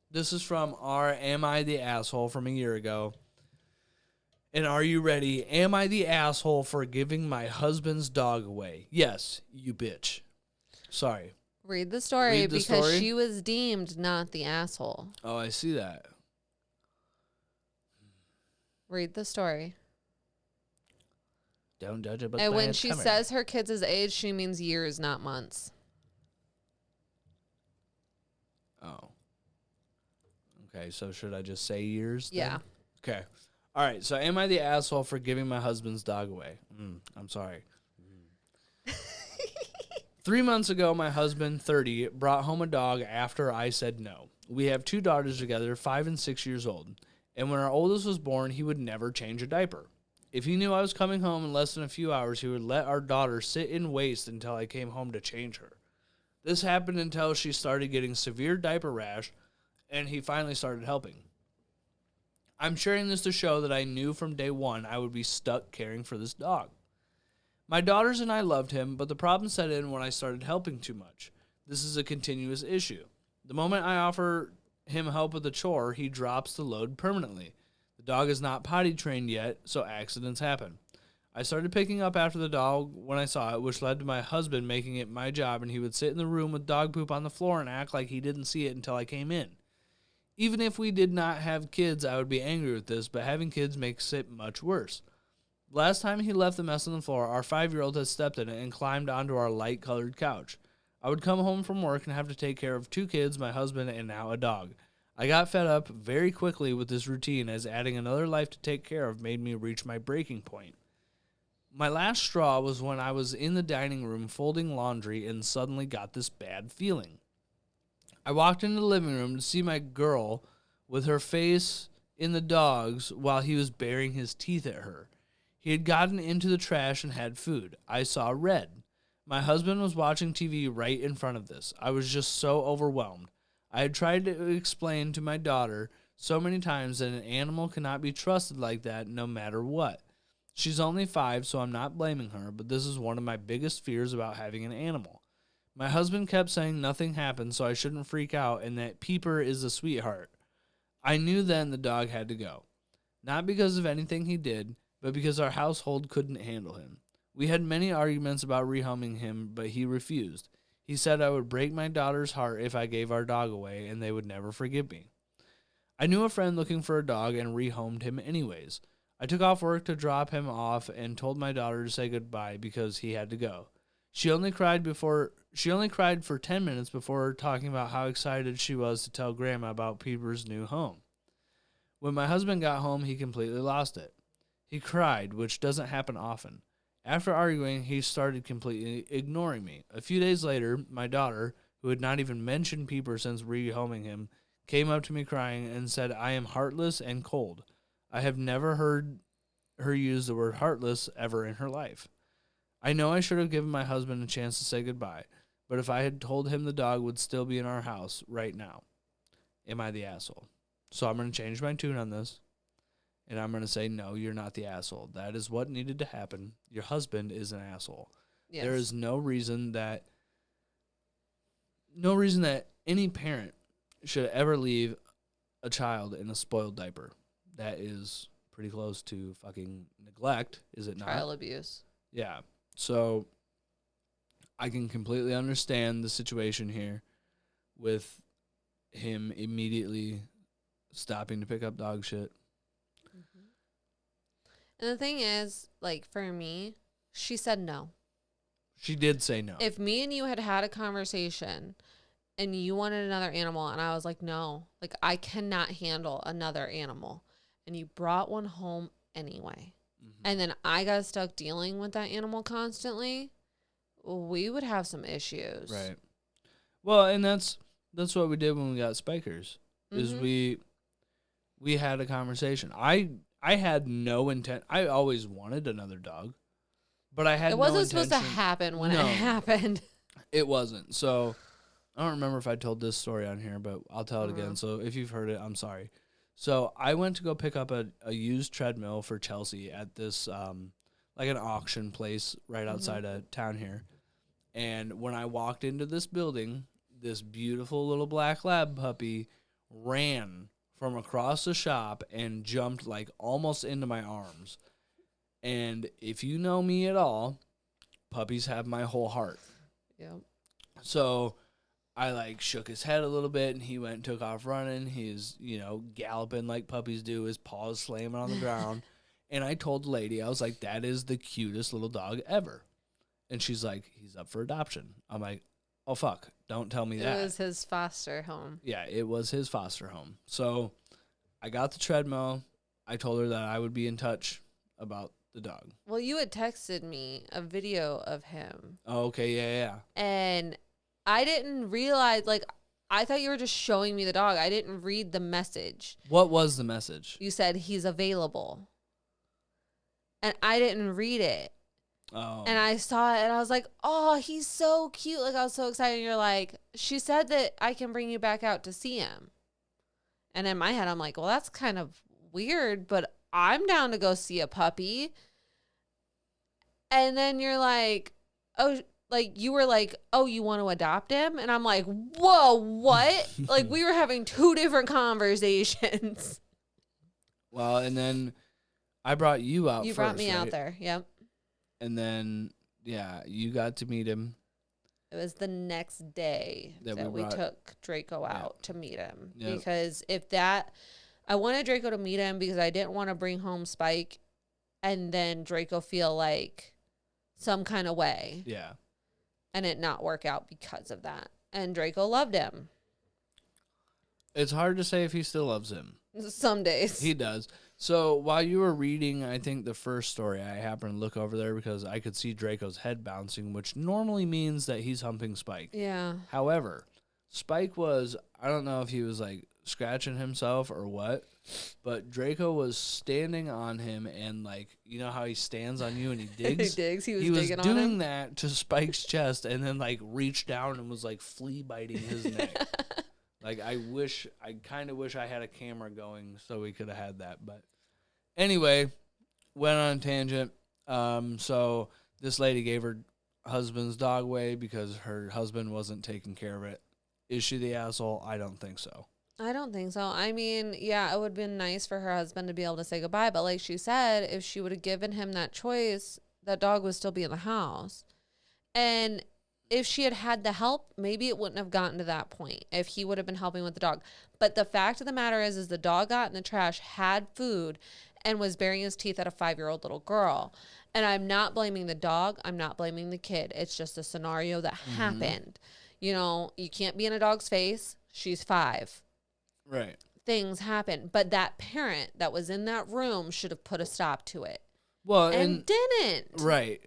This is from our Am I the Asshole from a year ago. And are you ready? Am I the asshole for giving my husband's dog away? Yes, you bitch. Sorry. Read the story because she was deemed not the asshole. Oh, I see that. Read the story. Don't judge it, but and when she says her kid's age, she means years, not months. Oh. Okay, so should I just say years? Yeah. Then? Okay. All right, so am I the asshole for giving my husband's dog away? I'm sorry. 3 months ago, my husband, 30, brought home a dog after I said no. We have 2 daughters together, 5 and 6 years old. And when our oldest was born, he would never change a diaper. If he knew I was coming home in less than a few hours, he would let our daughter sit in waste until I came home to change her. This happened until she started getting severe diaper rash, and he finally started helping. I'm sharing this to show that I knew from day one I would be stuck caring for this dog. My daughters and I loved him, but the problem set in when I started helping too much. This is a continuous issue. The moment I offer him help with a chore, he drops the load permanently. The dog is not potty trained yet, so accidents happen. I started picking up after the dog when I saw it, which led to my husband making it my job, and he would sit in the room with dog poop on the floor and act like he didn't see it until I came in. Even if we did not have kids, I would be angry with this, but having kids makes it much worse. Last time he left the mess on the floor, our 5-year-old had stepped in it and climbed onto our light-colored couch. I would come home from work and have to take care of 2 kids, my husband, and now a dog. I got fed up very quickly with this routine, as adding another life to take care of made me reach my breaking point. My last straw was when I was in the dining room folding laundry and suddenly got this bad feeling. I walked into the living room to see my girl with her face in the dog's while he was baring his teeth at her. He had gotten into the trash and had food. I saw red. My husband was watching TV right in front of this. I was just so overwhelmed. I had tried to explain to my daughter so many times that an animal cannot be trusted like that no matter what. She's only 5, so I'm not blaming her, but this is one of my biggest fears about having an animal. My husband kept saying nothing happened, so I shouldn't freak out, and that Peeper is a sweetheart. I knew then the dog had to go. Not because of anything he did, but because our household couldn't handle him. We had many arguments about rehoming him, but he refused. He said I would break my daughter's heart if I gave our dog away, and they would never forgive me. I knew a friend looking for a dog and rehomed him anyways. I took off work to drop him off and told my daughter to say goodbye because he had to go. She only cried for 10 minutes before talking about how excited she was to tell Grandma about Peeper's new home. When my husband got home, he completely lost it. He cried, which doesn't happen often. After arguing, he started completely ignoring me. A few days later, my daughter, who had not even mentioned Peeper since rehoming him, came up to me crying and said, I am heartless and cold. I have never heard her use the word heartless ever in her life. I know I should have given my husband a chance to say goodbye, but if I had told him the dog would still be in our house right now, am I the asshole? So I'm going to change my tune on this, and I'm going to say, no, you're not the asshole. That is what needed to happen. Your husband is an asshole. Yes. There is no reason that any parent should ever leave a child in a spoiled diaper. That is pretty close to fucking neglect, is it not? Child abuse. Yeah. So I can completely understand the situation here with him immediately stopping to pick up dog shit. Mm-hmm. And the thing is, like, for me, she said no. She did say no. If me and you had had a conversation and you wanted another animal and I was like, no, like, I cannot handle another animal, and you brought one home anyway, and then I got stuck dealing with that animal constantly, we would have some issues. Right. Well, and that's what we did when we got Spikers, is we had a conversation. I had no intent. I always wanted another dog, but I had no intention. It wasn't supposed to happen when it happened. It wasn't. So I don't remember if I told this story on here, but I'll tell it again. So if you've heard it, I'm sorry. So I went to go pick up a used treadmill for Chelsea at this, like an auction place right outside of town here. And when I walked into this building, this beautiful little black lab puppy ran from across the shop and jumped like almost into my arms. And if you know me at all, puppies have my whole heart. Yep. So I like shook his head a little bit, and he went and took off running. He's, galloping like puppies do, his paws slamming on the ground. And I told the lady, I was like, that is the cutest little dog ever. And she's like, he's up for adoption. I'm like, oh, fuck, don't tell me that. It was his foster home. Yeah, it was his foster home. So I got the treadmill. I told her that I would be in touch about the dog. Well, you had texted me a video of him. Oh, okay, yeah. And I didn't realize, like, I thought you were just showing me the dog. I didn't read the message. What was the message? You said he's available. And I didn't read it. Oh. And I saw it, and I was like, oh, he's so cute. Like, I was so excited. And you're like, she said that I can bring you back out to see him. And in my head, I'm like, well, that's kind of weird, but I'm down to go see a puppy. And then you're like, oh, like, you were like, oh, you want to adopt him? And I'm like, whoa, what? Like, we were having two different conversations. Well, and then I brought you out first. You brought me out there, yep. And then, yeah, you got to meet him. It was the next day that we took Draco out to meet him. Yep. Because I wanted Draco to meet him because I didn't want to bring home Spike and then Draco feel like some kind of way. Yeah. And it not work out because of that. And Draco loved him. It's hard to say if he still loves him. Some days. He does. So while you were reading, I think the first story, I happened to look over there because I could see Draco's head bouncing, which normally means that he's humping Spike. Yeah. However, Spike was, I don't know if he was like scratching himself or what, but Draco was standing on him and like, you know how he stands on you and he digs? He digs. He was digging on him. Doing that to Spike's chest and then like reached down and was like flea biting his neck. Like, I kind of wish I had a camera going so we could have had that. But anyway, went on a tangent. So this lady gave her husband's dog away because her husband wasn't taking care of it. Is she the asshole? I don't think so. I don't think so. I mean, yeah, it would have been nice for her husband to be able to say goodbye. But like she said, if she would have given him that choice, that dog would still be in the house. And if she had had the help, maybe it wouldn't have gotten to that point if he would have been helping with the dog. But the fact of the matter is the dog got in the trash, had food, and was burying his teeth at a 5-year-old little girl. And I'm not blaming the dog. I'm not blaming the kid. It's just a scenario that happened. You know, you can't be in a dog's face. She's 5. Right. Things happen. But that parent that was in that room should have put a stop to it. Well, and didn't. Right.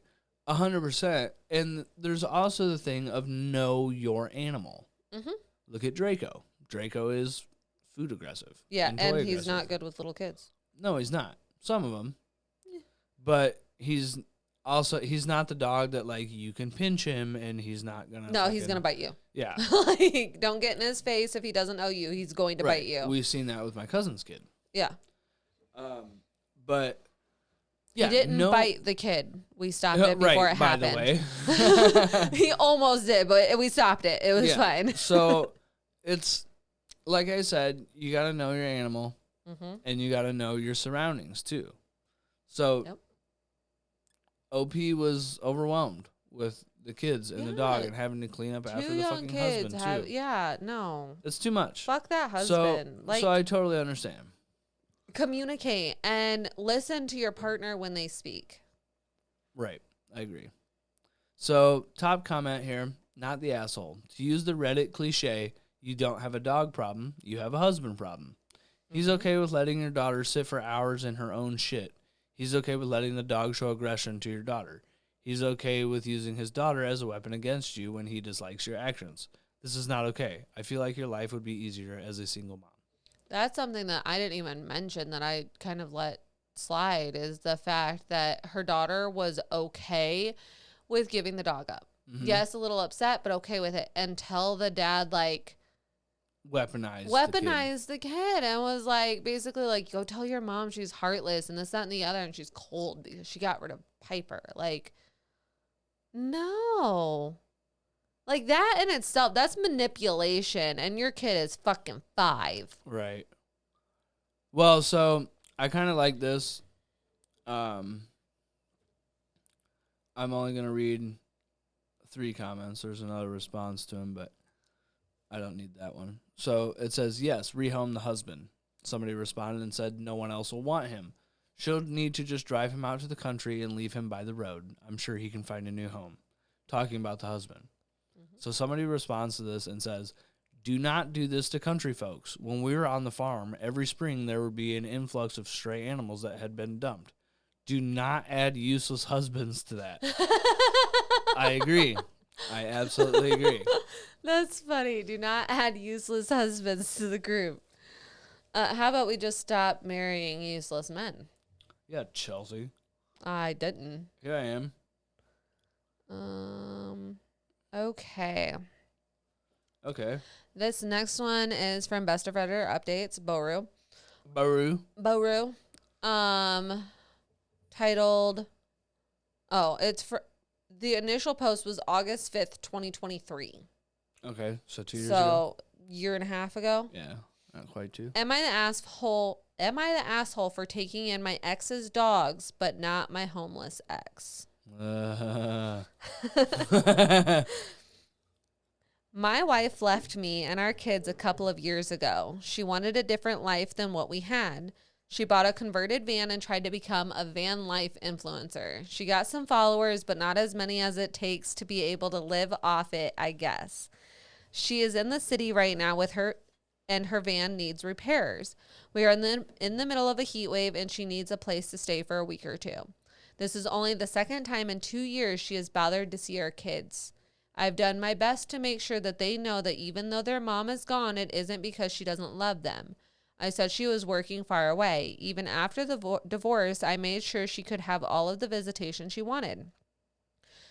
100%. And there's also the thing of know your animal. Mm-hmm. Look at Draco. Draco is food aggressive. Yeah, and he's not good with little kids. No, he's not. Some of them. Yeah. But he's not the dog that, like, you can pinch him and he's not going to. No, he's going to bite you. Yeah. Like, don't get in his face. If he doesn't know you, he's going to bite you. We've seen that with my cousin's kid. Yeah. But yeah, he didn't bite the kid. We stopped it before it happened. By the way. He almost did, but we stopped it. It was fine. So it's, like I said, you got to know your animal and you got to know your surroundings too. So OP was overwhelmed with the kids and the dog and having to clean up after the fucking husband too. Yeah, no. It's too much. Fuck that husband. So I totally understand. Communicate and listen to your partner when they speak. Right. I agree. So, top comment here, not the asshole. To use the Reddit cliche, you don't have a dog problem, you have a husband problem. He's okay with letting your daughter sit for hours in her own shit. He's okay with letting the dog show aggression to your daughter. He's okay with using his daughter as a weapon against you when he dislikes your actions. This is not okay. I feel like your life would be easier as a single mom. That's something that I didn't even mention that I kind of let slide is the fact that her daughter was okay with giving the dog up. Mm-hmm. Yes, a little upset, but okay with it until the dad like weaponized the kid and was like basically like, go tell your mom she's heartless and this, that, and the other, and she's cold because she got rid of Piper. Like, no. Like, that in itself, that's manipulation, and your kid is fucking 5. Right. Well, so, I kind of like this. I'm only going to read 3 comments. There's another response to him, but I don't need that one. So, it says, yes, rehome the husband. Somebody responded and said no one else will want him. She'll need to just drive him out to the country and leave him by the road. I'm sure he can find a new home. Talking about the husband. So somebody responds to this and says, do not do this to country folks. When we were on the farm, every spring there would be an influx of stray animals that had been dumped. Do not add useless husbands to that. I agree. I absolutely agree. That's funny. Do not add useless husbands to the group. How about we just stop marrying useless men? Yeah, Chelsea. I didn't. Here I am. Okay. This next one is from Best of Redditor Updates, Boru. Titled, it's for, the initial post was August 5th, 2023. Okay, so 2 years ago. So, year and a half ago? Yeah, not quite 2. Am I the asshole for taking in my ex's dogs, but not my homeless ex? My wife left me and our kids a couple of years ago. She wanted a different life than what we had. She bought a converted van and tried to become a van life influencer. She got some followers, but not as many as it takes to be able to live off it, I guess. She is in the city right now with her, and her van needs repairs. We are in the middle of a heat wave, and she needs a place to stay for a week or 2. This is only the second time in 2 years she has bothered to see our kids. I've done my best to make sure that they know that even though their mom is gone, it isn't because she doesn't love them. I said she was working far away. Even after the divorce, I made sure she could have all of the visitation she wanted.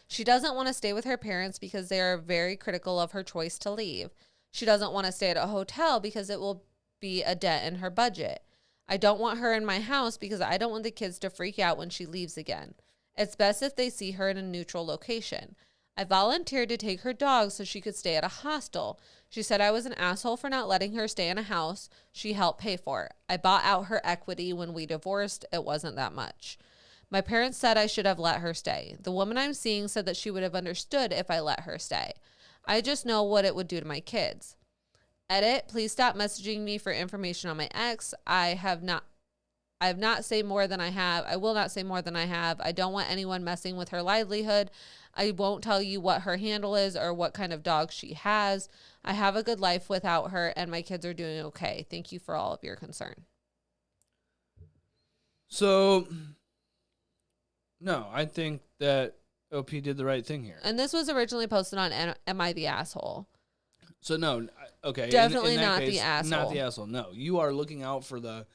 She doesn't want to stay with her parents because they are very critical of her choice to leave. She doesn't want to stay at a hotel because it will be a dent in her budget. I don't want her in my house because I don't want the kids to freak out when she leaves again. It's best if they see her in a neutral location. I volunteered to take her dog so she could stay at a hostel. She said I was an asshole for not letting her stay in a house she helped pay for. I bought out her equity when we divorced. It wasn't that much. My parents said I should have let her stay. The woman I'm seeing said that she would have understood if I let her stay. I just know what it would do to my kids. Edit, please stop messaging me for information on my ex. I have not say more than I have. I will not say more than I have. I don't want anyone messing with her livelihood. I won't tell you what her handle is or what kind of dog she has. I have a good life without her, and my kids are doing okay. Thank you for all of your concern. So, no, I think that OP did the right thing here. And this was originally posted on Am I the Asshole? So, no, okay. Definitely in that not case, the asshole. Not the asshole. No, you are looking out for the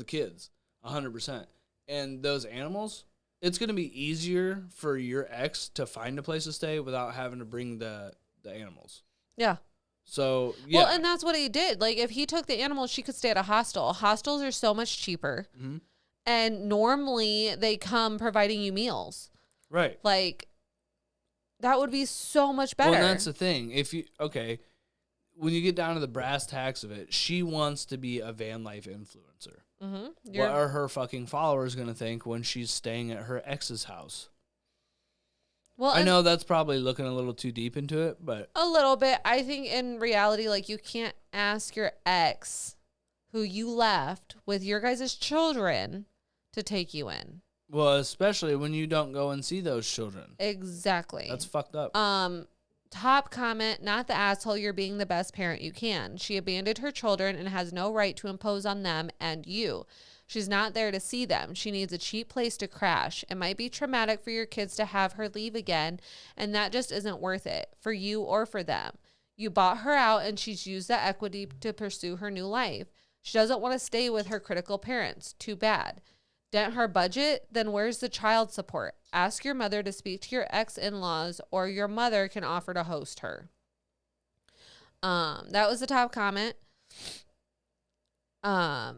kids, 100%. And those animals, it's going to be easier for your ex to find a place to stay without having to bring the animals. Yeah. So, yeah. Well, and that's what he did. Like, if he took the animals, she could stay at a hostel. Hostels are so much cheaper. Mm-hmm. And normally they come providing you meals. Right. Like, that would be so much better. Well, and that's the thing. When you get down to the brass tacks of it, she wants to be a van life influencer. Mm-hmm. What are her fucking followers going to think when she's staying at her ex's house? Well, I know that's probably looking a little too deep into it, but... A little bit. I think in reality, like, you can't ask your ex who you left with your guys' children to take you in. Well, especially when you don't go and see those children. Exactly. That's fucked up. Top comment, not the asshole, you're being the best parent you can. She abandoned her children and has no right to impose on them and you. She's not there to see them. She needs a cheap place to crash. It might be traumatic for your kids to have her leave again, and that just isn't worth it for you or for them. You bought her out, and she's used that equity to pursue her new life. She doesn't want to stay with her critical parents. Too bad. Dent her budget? Then where's the child support? Ask your mother to speak to your ex-in-laws, or your mother can offer to host her. That was the top comment.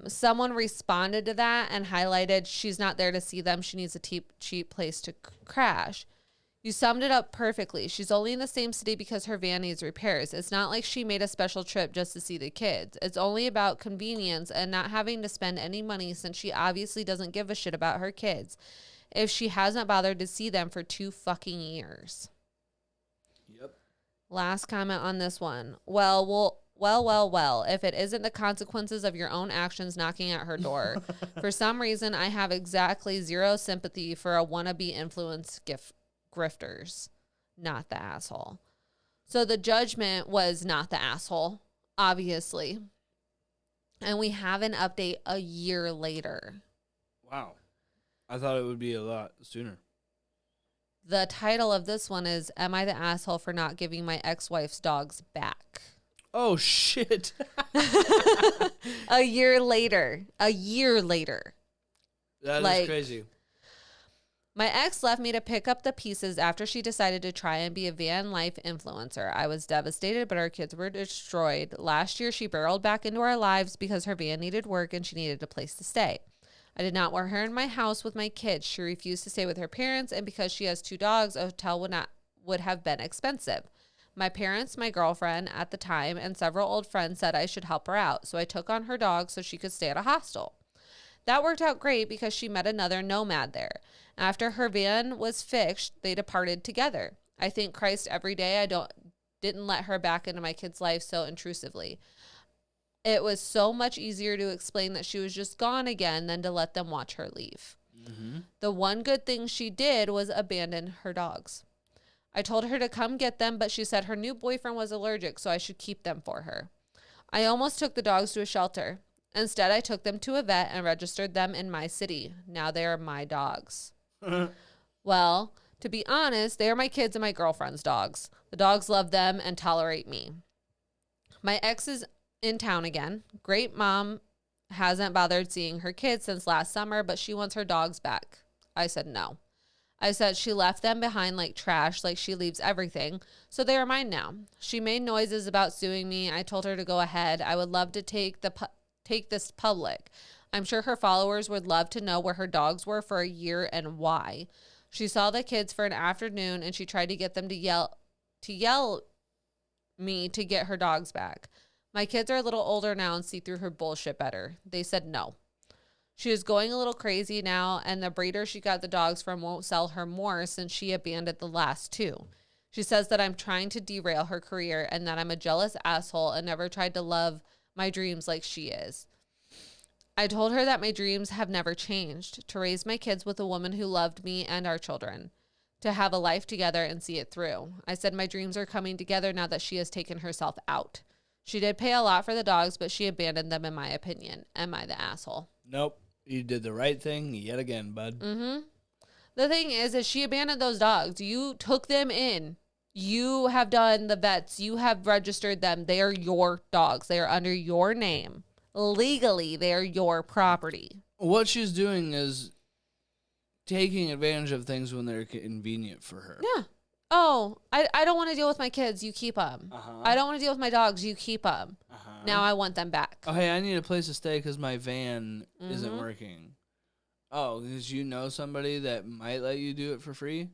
Someone responded to that and highlighted, she's not there to see them. She needs a cheap place to crash. You summed it up perfectly. She's only in the same city because her van needs repairs. It's not like she made a special trip just to see the kids. It's only about convenience and not having to spend any money since she obviously doesn't give a shit about her kids if she hasn't bothered to see them for 2 fucking years. Yep. Last comment on this one. Well, if it isn't the consequences of your own actions knocking at her door. For some reason, I have exactly zero sympathy for a wannabe influence grifters, not the asshole. So the judgment was not the asshole, obviously. And we have an update a year later. Wow. I thought it would be a lot sooner. The title of this one is, Am I the Asshole for Not Giving My Ex-Wife's Dogs Back? Oh, shit. A year later. That is crazy. My ex left me to pick up the pieces after she decided to try and be a van life influencer. I was devastated, but our kids were destroyed. Last year, she barreled back into our lives because her van needed work and she needed a place to stay. I did not want her in my house with my kids. She refused to stay with her parents, and because she has 2 dogs, a hotel would have been expensive. My parents, my girlfriend at the time, and several old friends said I should help her out, so I took on her dog so she could stay at a hostel. That worked out great because she met another nomad there. After her van was fixed, they departed together. I thank Christ every day I didn't let her back into my kid's life so intrusively. It was so much easier to explain that she was just gone again than to let them watch her leave. Mm-hmm. The one good thing she did was abandon her dogs. I told her to come get them, but she said her new boyfriend was allergic, so I should keep them for her. I almost took the dogs to a shelter. Instead, I took them to a vet and registered them in my city. Now they are my dogs. Well, to be honest, they are my kids and my girlfriend's dogs. The dogs love them and tolerate me. My ex is in town again. Great mom hasn't bothered seeing her kids since last summer, but she wants her dogs back. I said no. I said she left them behind like trash, like she leaves everything. So they are mine now. She made noises about suing me. I told her to go ahead. I would love to take this public. I'm sure her followers would love to know where her dogs were for a year and why. She saw the kids for an afternoon and she tried to get them to yell me to get her dogs back. My kids are a little older now and see through her bullshit better. They said no. She is going a little crazy now, and the breeder she got the dogs from won't sell her more since she abandoned the last two. She says that I'm trying to derail her career and that I'm a jealous asshole and never tried to love my dreams like she is. I told her that my dreams have never changed, to raise my kids with a woman who loved me and our children, to have a life together and see it through. I said my dreams are coming together now that she has taken herself out. She did pay a lot for the dogs, but she abandoned them in my opinion. Am I the asshole? Nope. You did the right thing yet again, bud. Mm-hmm. The thing is she abandoned those dogs. You took them in. You have done the vets. You have registered them. They are your dogs. They are under your name. Legally, they are your property. What she's doing is taking advantage of things when they're convenient for her. Yeah. Oh, I don't want to deal with my kids. You keep them. Uh-huh. I don't want to deal with my dogs. You keep them. Uh-huh. Now I want them back. Oh, hey, I need a place to stay because my van isn't working. Oh, because you know somebody that might let you do it for free?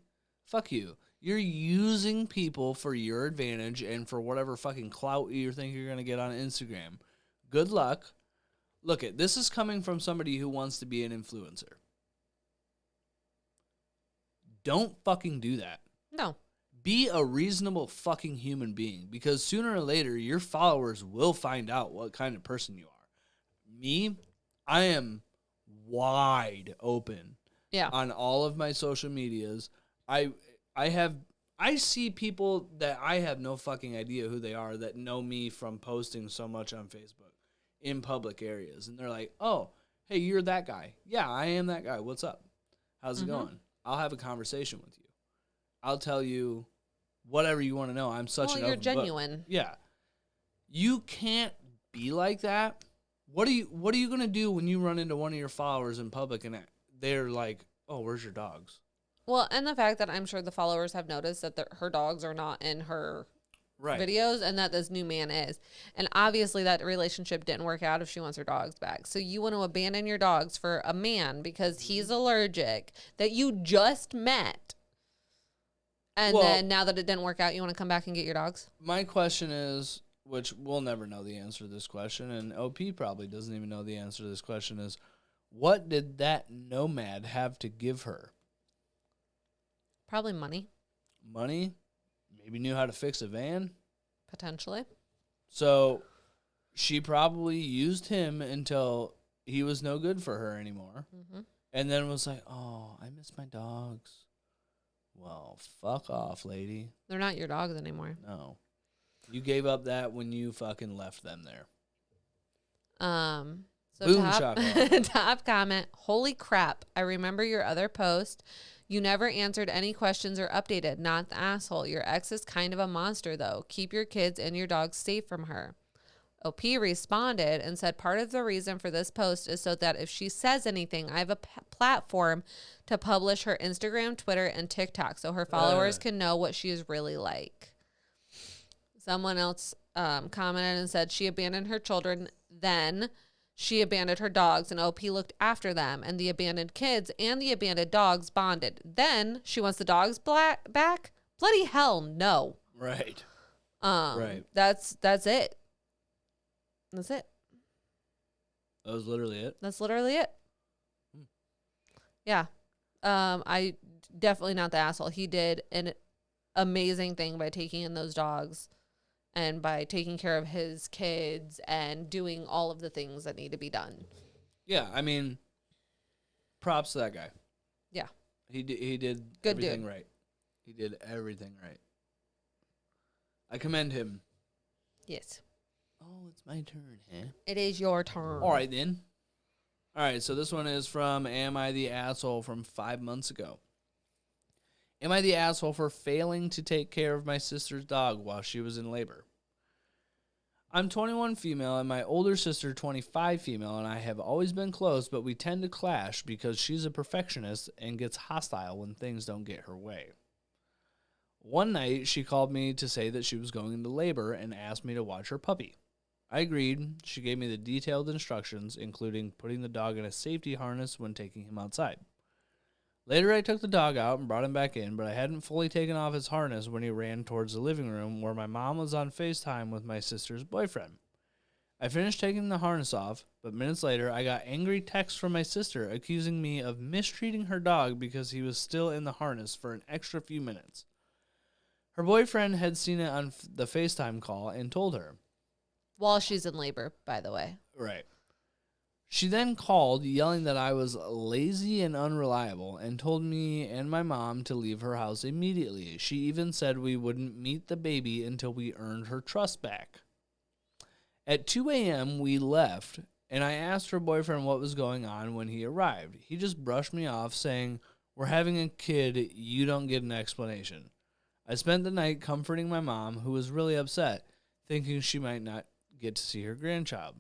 Fuck you. You're using people for your advantage and for whatever fucking clout you think you're going to get on Instagram. Good luck. Look, this is coming from somebody who wants to be an influencer. Don't fucking do that. No. Be a reasonable fucking human being, because sooner or later your followers will find out what kind of person you are. Me, I am wide open on all of my social medias. I see people that I have no fucking idea who they are that know me from posting so much on Facebook in public areas. And they're like, oh, hey, you're that guy. Yeah, I am that guy. What's up? How's it going? I'll have a conversation with you. I'll tell you whatever you want to know. I'm such an open book. You're genuine. Yeah. You can't be like that. What are you going to do when you run into one of your followers in public and they're like, oh, where's your dogs? Well, and the fact that I'm sure the followers have noticed that her dogs are not in her videos and that this new man is. And obviously that relationship didn't work out if she wants her dogs back. So you want to abandon your dogs for a man because he's allergic that you just met. And then now that it didn't work out, you want to come back and get your dogs? My question is, which we'll never know the answer to this question, and OP probably doesn't even know the answer to this question, is what did that nomad have to give her? Probably money. Money? Maybe knew how to fix a van? Potentially. So she probably used him until he was no good for her anymore. Mm-hmm. And then was like, oh, I miss my dogs. Well, fuck off, lady. They're not your dogs anymore. No. You gave up that when you fucking left them there. So top comment, holy crap, I remember your other post. You never answered any questions or updated. Not the asshole. Your ex is kind of a monster, though. Keep your kids and your dogs safe from her. OP responded and said part of the reason for this post is so that if she says anything, I have a platform to publish her Instagram, Twitter, and TikTok so her followers can know what she is really like. Someone else commented and said she abandoned her children, then she abandoned her dogs, and OP looked after them, and the abandoned kids and the abandoned dogs bonded. Then she wants the dogs back? Bloody hell, no. Right. Right. That's it. That's it. That was literally it? That's literally it. Yeah. I definitely not the asshole. He did an amazing thing by taking in those dogs and by taking care of his kids and doing all of the things that need to be done. Yeah, I mean, props to that guy. Yeah. He did good everything dude. right. He did everything right. I commend him. Yes. Oh, it's my turn, huh? It is your turn. All right, then. All right, so this one is from Am I the Asshole from 5 months ago. Am I the asshole for failing to take care of my sister's dog while she was in labor? I'm 21 female and my older sister 25 female, and I have always been close, but we tend to clash because she's a perfectionist and gets hostile when things don't get her way. One night, she called me to say that she was going into labor and asked me to watch her puppy. I agreed. She gave me the detailed instructions, including putting the dog in a safety harness when taking him outside. Later, I took the dog out and brought him back in, but I hadn't fully taken off his harness when he ran towards the living room where my mom was on FaceTime with my sister's boyfriend. I finished taking the harness off, but minutes later, I got angry texts from my sister accusing me of mistreating her dog because he was still in the harness for an extra few minutes. Her boyfriend had seen it on the FaceTime call and told her. While she's in labor, by the way. Right. She then called, yelling that I was lazy and unreliable, and told me and my mom to leave her house immediately. She even said we wouldn't meet the baby until we earned her trust back. At 2 a.m., we left, and I asked her boyfriend what was going on when he arrived. He just brushed me off, saying, "We're having a kid, you don't get an explanation." I spent the night comforting my mom, who was really upset, thinking she might not get to see her grandchild.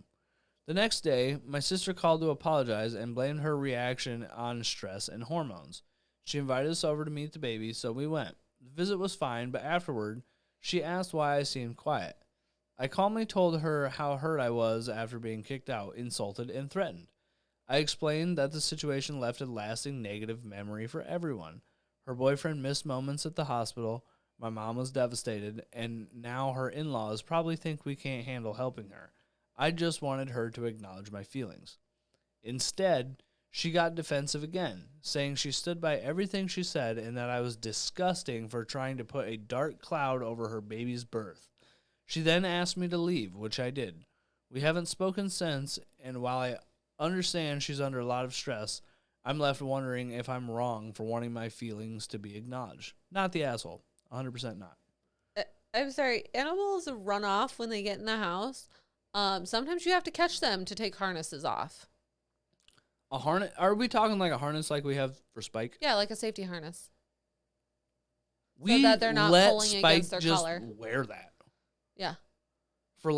The next day, my sister called to apologize and blamed her reaction on stress and hormones. She invited us over to meet the baby, so we went. The visit was fine, but afterward, she asked why I seemed quiet. I calmly told her how hurt I was after being kicked out, insulted, and threatened. I explained that the situation left a lasting negative memory for everyone. Her boyfriend missed moments at the hospital, my mom was devastated, and now her in-laws probably think we can't handle helping her. I just wanted her to acknowledge my feelings. Instead, she got defensive again, saying she stood by everything she said and that I was disgusting for trying to put a dark cloud over her baby's birth. She then asked me to leave, which I did. We haven't spoken since, and while I understand she's under a lot of stress, I'm left wondering if I'm wrong for wanting my feelings to be acknowledged. Not the asshole. 100% not. I'm sorry. Animals run off when they get in the house. Sometimes you have to catch them to take harnesses off. A harness? Are we talking like a harness like we have for Spike? Yeah, like a safety harness. We so that they're not let pulling Spike against their just collar. wear that. Yeah. For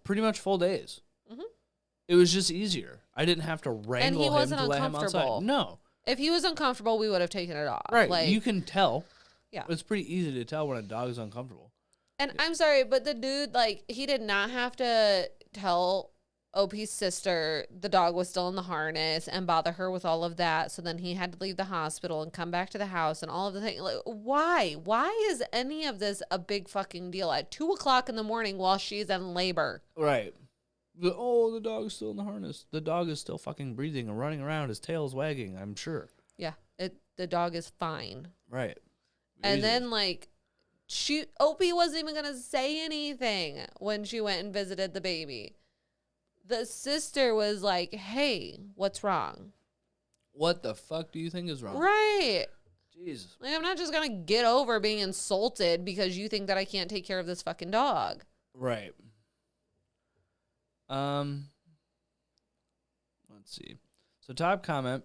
pretty much full days. Mm-hmm. It was just easier. I didn't have to wrangle him to let him outside. No. If he was uncomfortable, we would have taken it off. Right. You can tell. Yeah. It's pretty easy to tell when a dog is uncomfortable. And I'm sorry, but the dude, he did not have to tell OP's sister the dog was still in the harness and bother her with all of that. So then he had to leave the hospital and come back to the house and all of the things. Like, why? Why is any of this a big fucking deal at 2:00 in the morning while she's in labor? Right. The dog's still in the harness. The dog is still fucking breathing and running around. His tail's wagging, I'm sure. Yeah. The dog is fine. Right. And then, Opie wasn't even going to say anything when she went and visited the baby. The sister was like, "Hey, what's wrong?" What the fuck do you think is wrong? Right. Jesus. I'm not just going to get over being insulted because you think that I can't take care of this fucking dog. Right. Let's see. So top comment.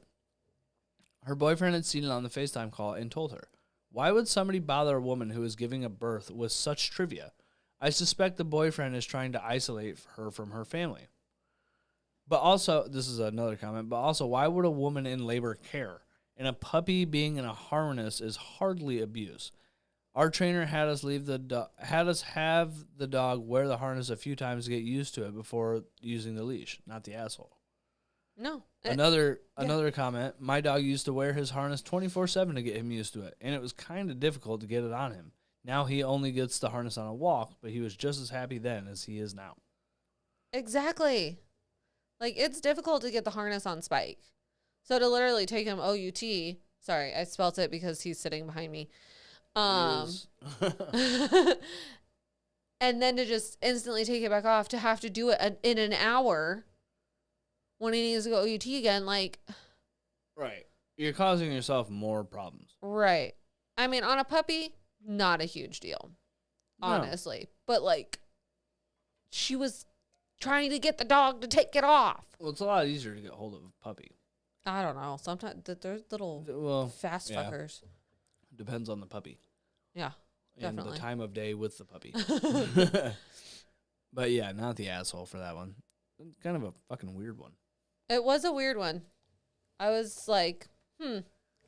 Her boyfriend had seen it on the FaceTime call and told her, "Why would somebody bother a woman who is giving a birth with such trivia? I suspect the boyfriend is trying to isolate her from her family." But also, this is another comment, but also, why would a woman in labor care? And a puppy being in a harness is hardly abuse. Our trainer had us have the dog wear the harness a few times to get used to it before using the leash, not the asshole. No. Another comment, my dog used to wear his harness 24/7 to get him used to it, and it was kind of difficult to get it on him. Now he only gets the harness on a walk, but he was just as happy then as he is now. Exactly. It's difficult to get the harness on Spike. So to literally take him OUT, sorry, I spelt it because he's sitting behind me. And then to just instantly take it back off, to have to do it in an hour when he needs to go OUT again, Right. You're causing yourself more problems. Right. I mean, on a puppy, not a huge deal, honestly. No. But, she was trying to get the dog to take it off. Well, it's a lot easier to get hold of a puppy. I don't know. Sometimes they're little fast fuckers. Depends on the puppy. Yeah. and the Definitely. time of day with the puppy. But yeah, not the asshole for that one. Kind of a fucking weird one. It was a weird one. I was like,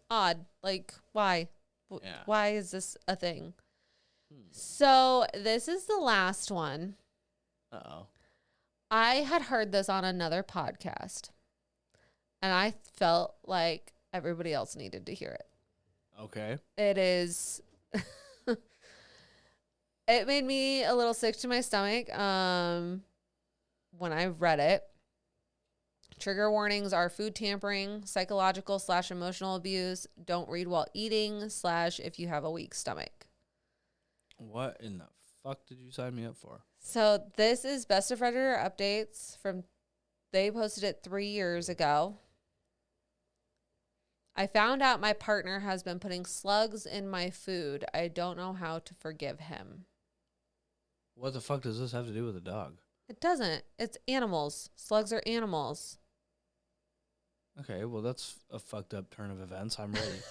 odd. Like, why? Yeah. Why is this a thing? So this is the last one. Uh-oh. I had heard this on another podcast, and I felt like everybody else needed to hear it. Okay. It is... It made me a little sick to my stomach when I read it. Trigger warnings are food tampering, psychological/emotional abuse, don't read while eating, / if you have a weak stomach. What in the fuck did you sign me up for? So this is Best of Redditor updates from, they posted it 3 years ago. I found out my partner has been putting slugs in my food. I don't know how to forgive him. What the fuck does this have to do with a dog? It doesn't. It's animals. Slugs are animals. Okay, well, that's a fucked up turn of events. I'm ready.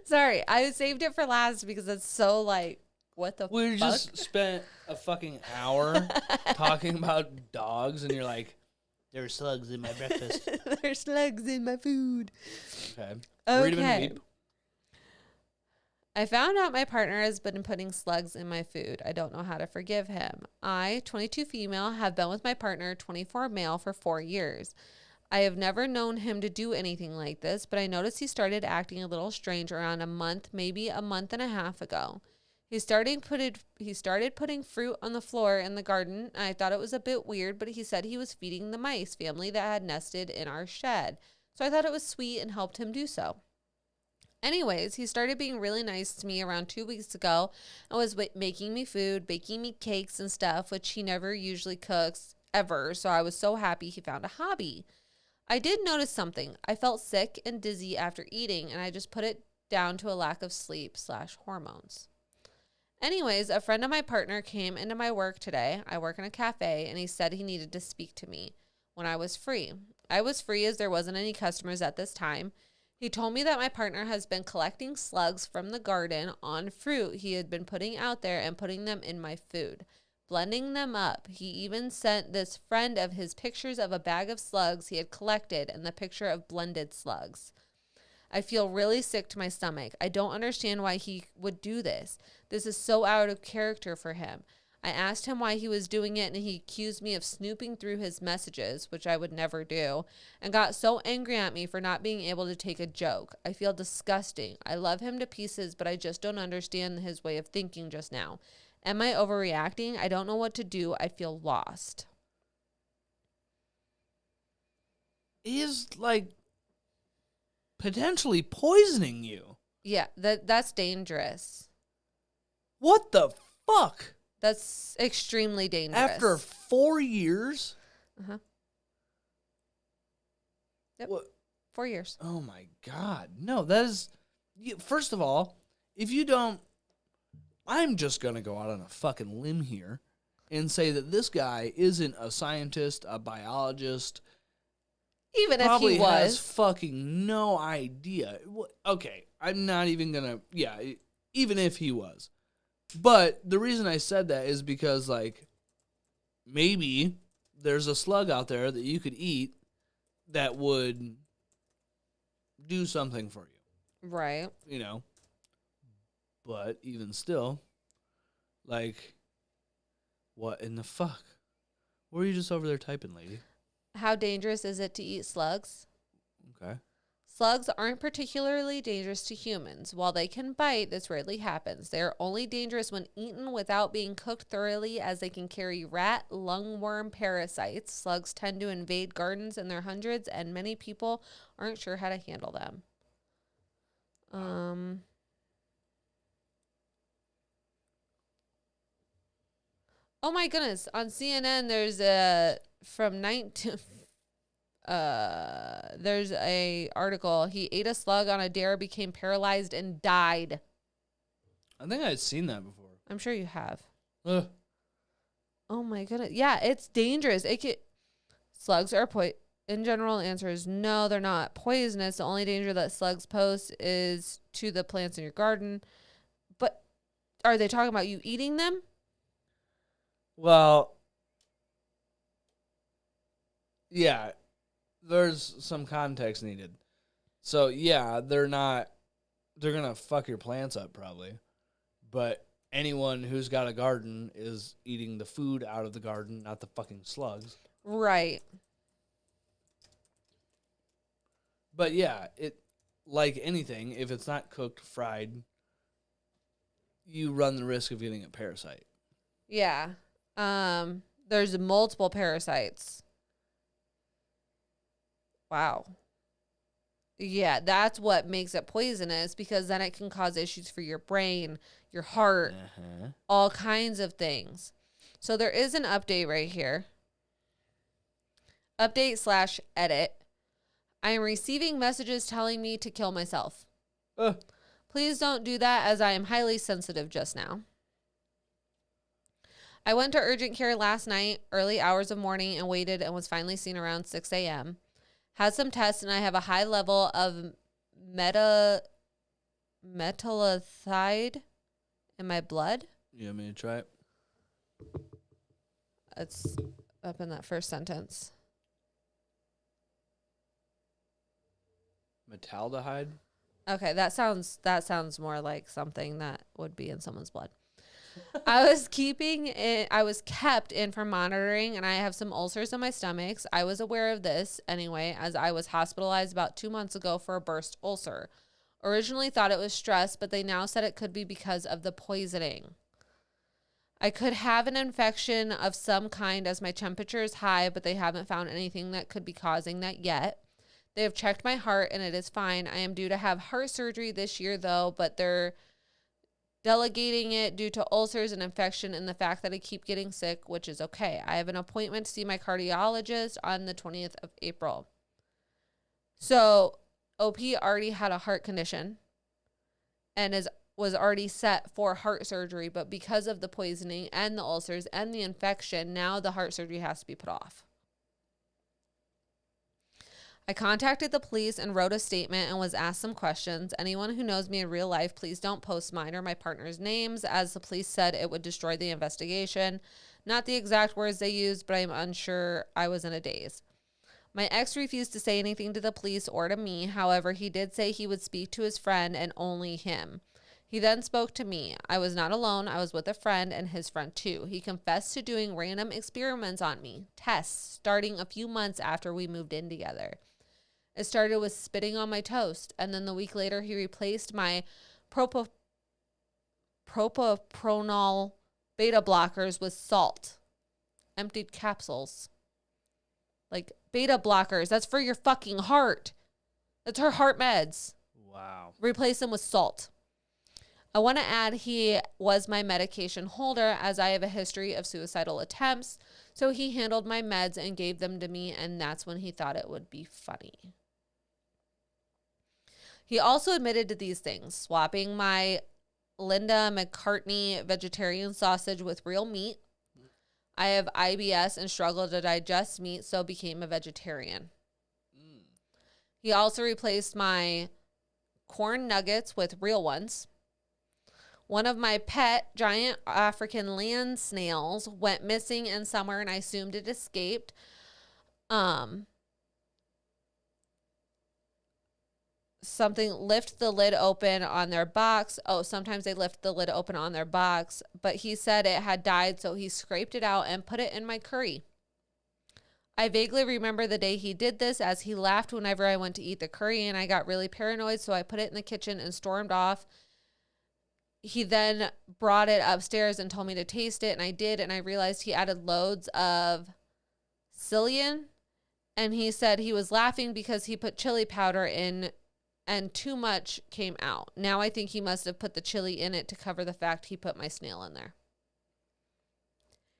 Sorry, I saved it for last because it's so like, what the fuck? We just spent a fucking hour talking about dogs, and you're like, there are slugs in my breakfast. There's slugs in my food. Okay. Okay. Read 'em and weep. I found out my partner has been putting slugs in my food. I don't know how to forgive him. I, 22 female, have been with my partner, 24 male, for 4 years. I have never known him to do anything like this, but I noticed he started acting a little strange around a month, maybe a month and a half ago. He started putting fruit on the floor in the garden, and I thought it was a bit weird, but he said he was feeding the mice family that had nested in our shed. So I thought it was sweet and helped him do so. Anyways, he started being really nice to me around 2 weeks ago and was making me food, baking me cakes and stuff, which he never usually cooks ever. So I was so happy he found a hobby. I did notice something. I felt sick and dizzy after eating, and I just put it down to a lack of sleep / hormones. Anyways, a friend of my partner came into my work today. I work in a cafe, and he said he needed to speak to me when I was free. I was free as there wasn't any customers at this time. He told me that my partner has been collecting slugs from the garden on fruit he had been putting out there and putting them in my food, blending them up. He even sent this friend of his pictures of a bag of slugs he had collected and the picture of blended slugs. I feel really sick to my stomach. I don't understand why he would do this. This is so out of character for him. I asked him why he was doing it, and he accused me of snooping through his messages, which I would never do, and got so angry at me for not being able to take a joke. I feel disgusting. I love him to pieces, but I just don't understand his way of thinking just now. Am I overreacting? I don't know what to do. I feel lost. He is, like, potentially poisoning you. Yeah, that's dangerous. What the fuck? That's extremely dangerous. After 4 years? Uh-huh. Yep. What? 4 years. Oh, my God. No, that is... First of all, if you don't... I'm just going to go out on a fucking limb here and say that this guy isn't a scientist, a biologist. Even if Probably he was. has fucking no idea. Okay, I'm not even going to... Yeah, even if he was. But the reason I said that is because, like, maybe there's a slug out there that you could eat that would do something for you. Right. You know? But even still, like, what in the fuck? What were you just over there typing, lady? How dangerous is it to eat slugs? Okay. Slugs aren't particularly dangerous to humans. While they can bite, this rarely happens. They are only dangerous when eaten without being cooked thoroughly, as they can carry rat, lungworm parasites. Slugs tend to invade gardens in their hundreds, and many people aren't sure how to handle them. Oh my goodness. On CNN, there's there's a article. He ate a slug on a dare, became paralyzed, and died. I think I'd seen that before. I'm sure you have. Ugh. Oh my goodness. Yeah, it's dangerous. Slugs are in general, the answer is no, they're not poisonous. The only danger that slugs pose is to the plants in your garden. But Are they talking about you eating them? Well, yeah, there's some context needed. So, yeah, they're going to fuck your plants up probably. But anyone who's got a garden is eating the food out of the garden, not the fucking slugs. Right. But yeah, it like anything, if it's not cooked, fried, you run the risk of getting a parasite. Yeah. There's multiple parasites. Wow. Yeah, that's what makes it poisonous, because then it can cause issues for your brain, your heart, all kinds of things. So there is an update right here. Update/edit. I am receiving messages telling me to kill myself. Please don't do that, as I am highly sensitive just now. I went to urgent care last night, early hours of morning, and waited and was finally seen around 6 a.m. Had some tests, and I have a high level of metallothide in my blood. You want me to try it? It's up in that first sentence. Metaldehyde? Okay, that sounds more like something that would be in someone's blood. I was kept in for monitoring, and I have some ulcers in my stomach. I was aware of this anyway, as I was hospitalized about 2 months ago for a burst ulcer. Originally thought it was stress, but they now said it could be because of the poisoning. I could have an infection of some kind, as my temperature is high, but they haven't found anything that could be causing that yet. They have checked my heart, and it is fine. I am due to have heart surgery this year, though, but they're delegating it due to ulcers and infection and the fact that I keep getting sick, which is okay. I have an appointment to see my cardiologist on the 20th of April. So OP already had a heart condition and was already set for heart surgery, but because of the poisoning and the ulcers and the infection, now the heart surgery has to be put off. I contacted the police and wrote a statement and was asked some questions. Anyone who knows me in real life, please don't post mine or my partner's names, as the police said it would destroy the investigation. Not the exact words they used, but I'm unsure. I was in a daze. My ex refused to say anything to the police or to me. However, he did say he would speak to his friend and only him. He then spoke to me. I was not alone. I was with a friend and his friend too. He confessed to doing random experiments on me, tests, starting a few months after we moved in together. It started with spitting on my toast, and then the week later he replaced my propofol beta blockers with salt. Emptied capsules. Like, beta blockers, that's for your fucking heart. That's her heart meds. Wow. Replace them with salt. I want to add he was my medication holder, as I have a history of suicidal attempts, so he handled my meds and gave them to me, and that's when he thought it would be funny. He also admitted to these things: swapping my Linda McCartney vegetarian sausage with real meat. I have IBS and struggle to digest meat, so became a vegetarian. He also replaced my corn nuggets with real ones. One of my pet giant African land snails went missing in summer, and I assumed it escaped. Something lift the lid open on their box. Oh, sometimes they lift the lid open on their box, but he said it had died, so he scraped it out and put it in my curry. I vaguely remember the day he did this, as he laughed whenever I went to eat the curry, and I got really paranoid, so I put it in the kitchen and stormed off. He then brought it upstairs and told me to taste it, and I did, and I realized he added loads of psyllium, and he said he was laughing because he put chili powder in and too much came out. Now I think he must have put the chili in it to cover the fact he put my snail in there.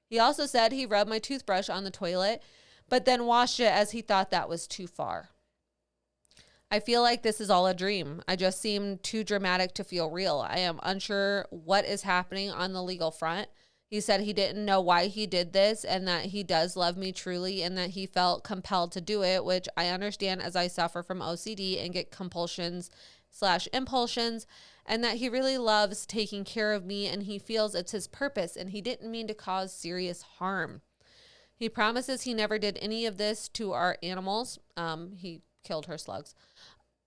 He also said he rubbed my toothbrush on the toilet, but then washed it, as he thought that was too far. I feel like this is all a dream. I just seem too dramatic to feel real. I am unsure what is happening on the legal front. He said he didn't know why he did this, and that he does love me truly, and that he felt compelled to do it, which I understand, as I suffer from OCD and get compulsions/impulsions and that he really loves taking care of me and he feels it's his purpose and he didn't mean to cause serious harm. He promises he never did any of this to our animals. He killed her slugs.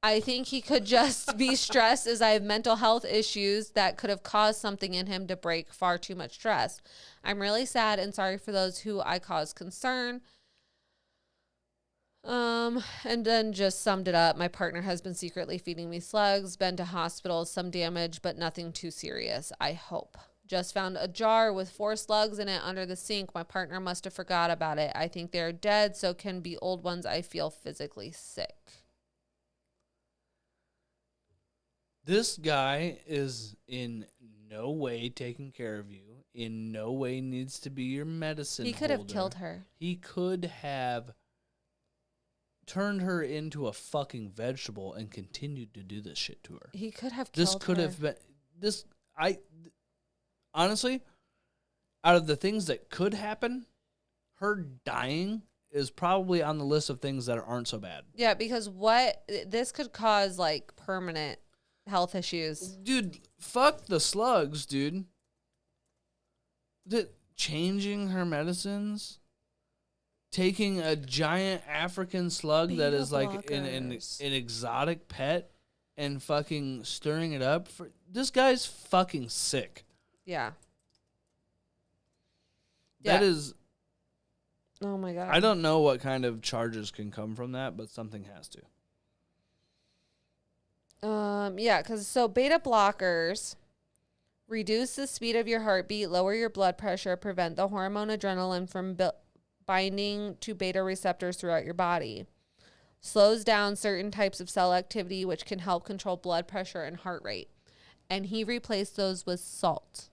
I think he could just be stressed as I have mental health issues that could have caused something in him to break far too much stress. I'm really sad and sorry for those who I caused concern. And then just summed it up. My partner has been secretly feeding me slugs, been to hospitals, some damage, but nothing too serious, I hope. Just found a jar with 4 slugs in it under the sink. My partner must have forgot about it. I think they're dead, so can be old ones. I feel physically sick. This guy is in no way taking care of you. In no way needs to be your medicine He could have killed her. He could have turned her into a fucking vegetable and continued to do this shit to her. He could have killed her. This could have been this. Honestly, out of the things that could happen, her dying is probably on the list of things that aren't so bad. Yeah, because this could cause like permanent health issues. Dude, fuck the slugs, dude. Changing her medicines, taking a giant African slug that is like an exotic pet and fucking stirring it up. This guy's fucking sick. Yeah. That is... Oh, my God. I don't know what kind of charges can come from that, but something has to. Yeah, because beta blockers reduce the speed of your heartbeat, lower your blood pressure, prevent the hormone adrenaline from binding to beta receptors throughout your body, slows down certain types of cell activity, which can help control blood pressure and heart rate. And he replaced those with salt.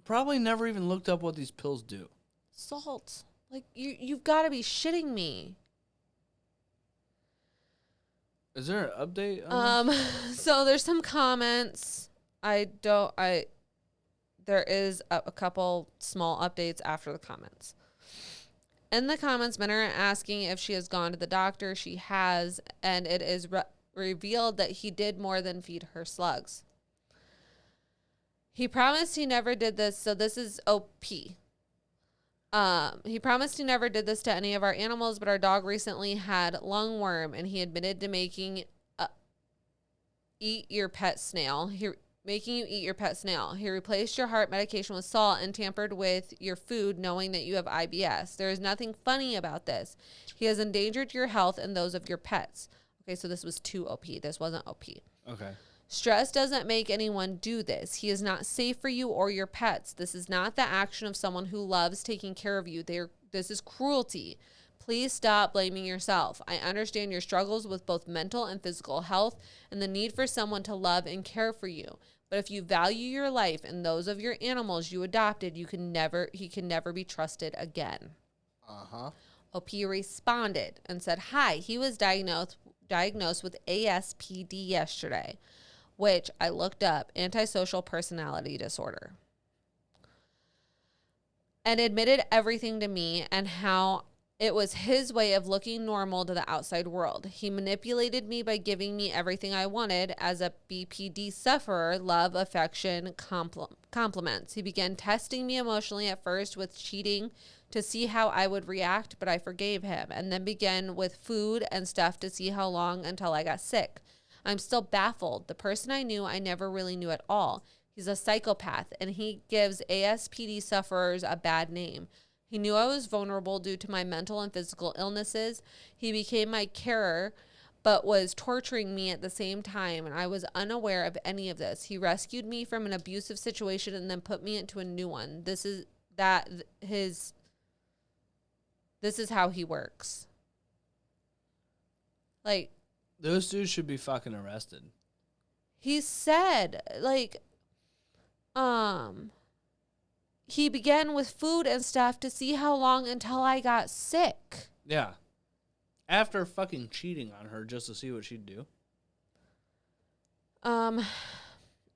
Probably never even looked up what these pills do. Salt. Like, you've got to be shitting me. Is there an update on this? So there's some comments. There is a couple small updates after the comments. In the comments, men are asking if she has gone to the doctor. She has, and it is revealed that he did more than feed her slugs. He promised he never did this, so this is OP. He promised he never did this to any of our animals, but our dog recently had lungworm, and he admitted to making eat your pet snail. Making you eat your pet snail. He replaced your heart medication with salt and tampered with your food knowing that you have IBS. There is nothing funny about this. He has endangered your health and those of your pets. Okay, so this was 2 OP. This wasn't OP. Okay. Stress doesn't make anyone do this. He is not safe for you or your pets. This is not the action of someone who loves taking care of you. This is cruelty. Please stop blaming yourself. I understand your struggles with both mental and physical health and the need for someone to love and care for you. But if you value your life and those of your animals you adopted, he can never be trusted again. Uh-huh. OP responded and said, hi, he was diagnosed with ASPD yesterday, which I looked up, antisocial personality disorder, and admitted everything to me and how it was his way of looking normal to the outside world. He manipulated me by giving me everything I wanted as a BPD sufferer, love, affection, compliments. He began testing me emotionally at first with cheating to see how I would react, but I forgave him, and then began with food and stuff to see how long until I got sick. I'm still baffled. The person I knew, I never really knew at all. He's a psychopath, and he gives ASPD sufferers a bad name. He knew I was vulnerable due to my mental and physical illnesses. He became my carer, but was torturing me at the same time, and I was unaware of any of this. He rescued me from an abusive situation and then put me into a new one. This is how he works. Like, those dudes should be fucking arrested. He said, he began with food and stuff to see how long until I got sick. Yeah. After fucking cheating on her just to see what she'd do.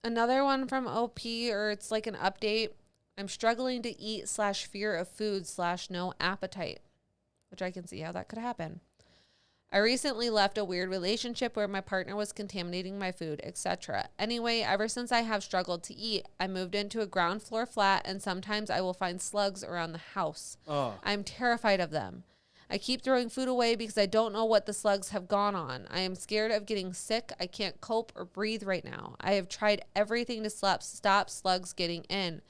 Another one from OP, or it's like an update. I'm struggling to eat /fear of food /no appetite, which I can see how that could happen. I recently left a weird relationship where my partner was contaminating my food, etc. Anyway, ever since I have struggled to eat, I moved into a ground floor flat and sometimes I will find slugs around the house. Oh. I'm terrified of them. I keep throwing food away because I don't know what the slugs have gone on. I am scared of getting sick. I can't cope or breathe right now. I have tried everything to stop slugs getting in.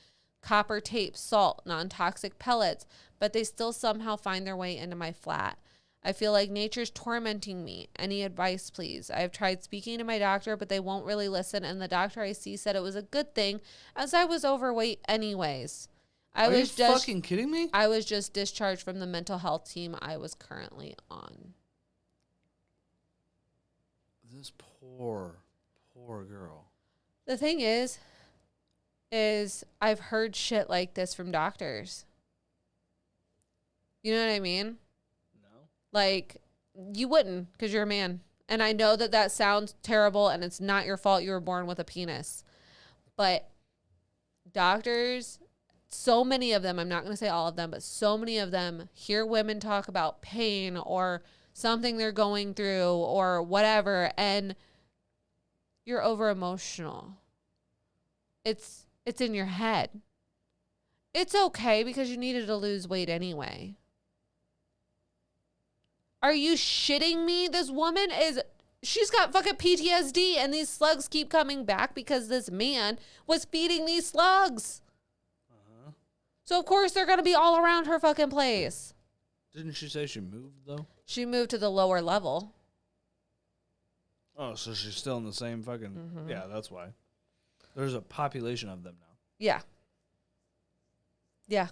Copper tape, salt, non-toxic pellets, but they still somehow find their way into my flat. I feel like nature's tormenting me. Any advice, please? I have tried speaking to my doctor, but they won't really listen, and the doctor I see said it was a good thing, as I was overweight anyways. Are you fucking kidding me? I was just discharged from the mental health team I was currently on. This poor girl. The thing is I've heard shit like this from doctors. You know what I mean? Like, you wouldn't because you're a man. And I know that that sounds terrible and it's not your fault you were born with a penis. But doctors, so many of them, I'm not going to say all of them, but so many of them hear women talk about pain or something they're going through or whatever, and you're over emotional. It's in your head. It's okay because you needed to lose weight anyway. Are you shitting me? This woman she's got fucking PTSD and these slugs keep coming back because this man was feeding these slugs. Uh-huh. So of course they're going to be all around her fucking place. Didn't she say she moved though? She moved to the lower level. Oh, so she's still in the same fucking, yeah, that's why. There's a population of them now. Yeah. Yeah.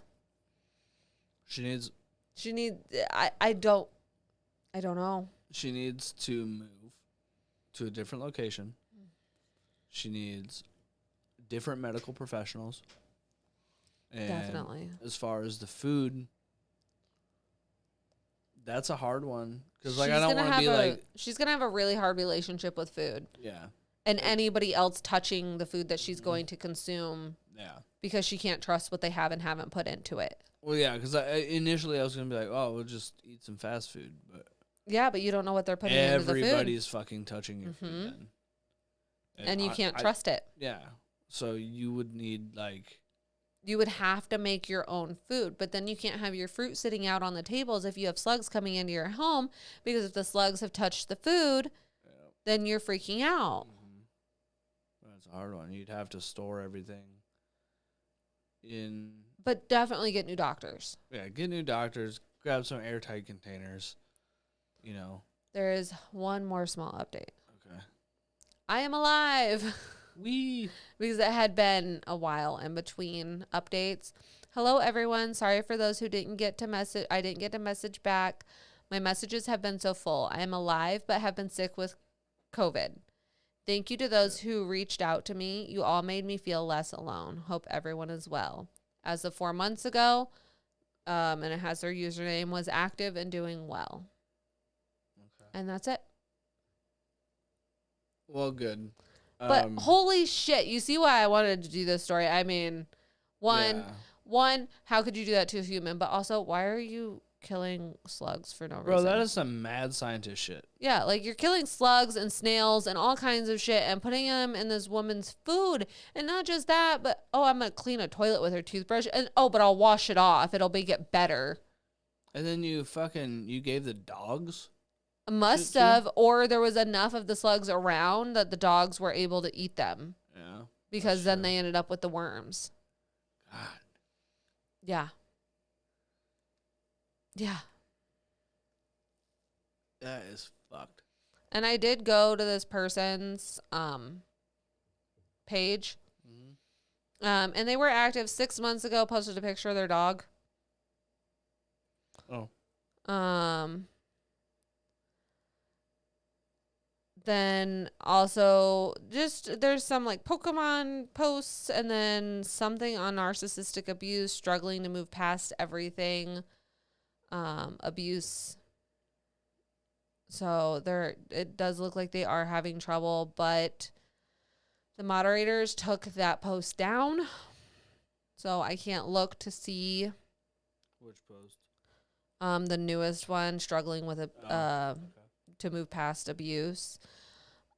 I don't know. She needs to move to a different location. She needs different medical professionals. And definitely. as far as the food, that's a hard one. Because I don't want to be like... She's going to have a really hard relationship with food. Yeah. And anybody else touching the food that she's going to consume. Yeah. Because she can't trust what they have and haven't put into it. Well, yeah, because initially I was going to be like, oh, we'll just eat some fast food. But yeah, but you don't know what they're putting into the food. Everybody's fucking touching your food then. And you can't trust it. Yeah. So you would need like... You would have to make your own food, but then you can't have your fruit sitting out on the tables if you have slugs coming into your home, because if the slugs have touched the food, then you're freaking out. Mm-hmm. That's a hard one. You'd have to store everything in... But definitely get new doctors. Yeah, get new doctors, grab some airtight containers, you know. There is one more small update. Okay. I am alive. Wee. Because it had been a while in between updates. Hello, everyone. Sorry for those who didn't get to message. I didn't get to message back. My messages have been so full. I am alive, but have been sick with COVID. Thank you to those who reached out to me. You all made me feel less alone. Hope everyone is well. As of 4 months ago, and it has their username, was active and doing well. Okay. And that's it. Well, good. But holy shit, you see why I wanted to do this story. I mean, one, how could you do that to a human? But also, why are you killing slugs for no reason? Bro, that is some mad scientist shit. Yeah, like you're killing slugs and snails and all kinds of shit and putting them in this woman's food. And not just that, but, I'm going to clean a toilet with her toothbrush. And, but I'll wash it off. It'll make it better. And then you gave the dogs? Must have, or there was enough of the slugs around that the dogs were able to eat them. Yeah. Because then they ended up with the worms. God. Yeah. Yeah. That is fucked. And I did go to this person's page. Mm-hmm. And they were active 6 months ago, posted a picture of their dog. Oh. Then also just there's some like Pokemon posts and then something on narcissistic abuse, struggling to move past everything, abuse. So it does look like they are having trouble, but the moderators took that post down. So I can't look to see which post. The newest one, struggling with to move past abuse.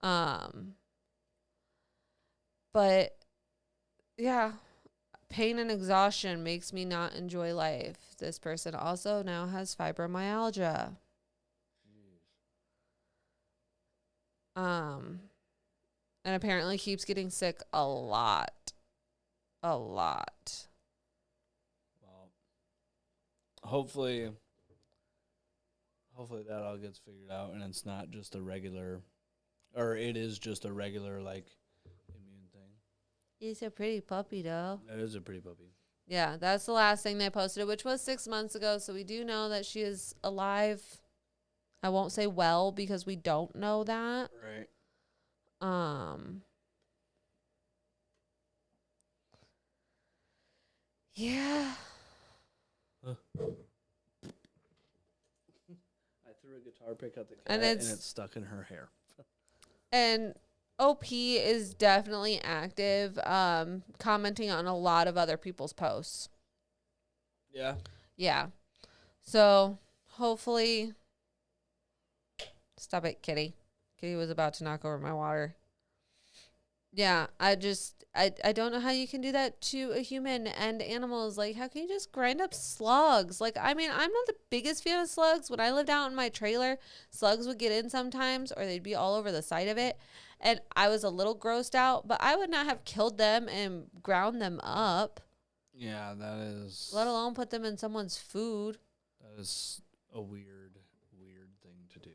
But yeah, pain and exhaustion makes me not enjoy life. This person also now has fibromyalgia. And apparently keeps getting sick a lot. A lot. Well, hopefully that all gets figured out and it's not just a regular, or it is just a regular, like, immune thing. He's a pretty puppy, though. That is a pretty puppy. Yeah, that's the last thing they posted, which was 6 months ago. So we do know that she is alive. I won't say well because we don't know that. Right. Yeah. I threw a guitar pick at the cat And and it's stuck in her hair. And OP is definitely active, commenting on a lot of other people's posts. Yeah. Yeah. So hopefully, stop it, Kitty. Kitty was about to knock over my water. Yeah, I don't know how you can do that to a human and animals. Like, how can you just grind up slugs? Like, I mean, I'm not the biggest fan of slugs. When I lived out in my trailer, slugs would get in sometimes, or they'd be all over the side of it. And I was a little grossed out, but I would not have killed them and ground them up. Yeah, that is... Let alone put them in someone's food. That is a weird thing to do.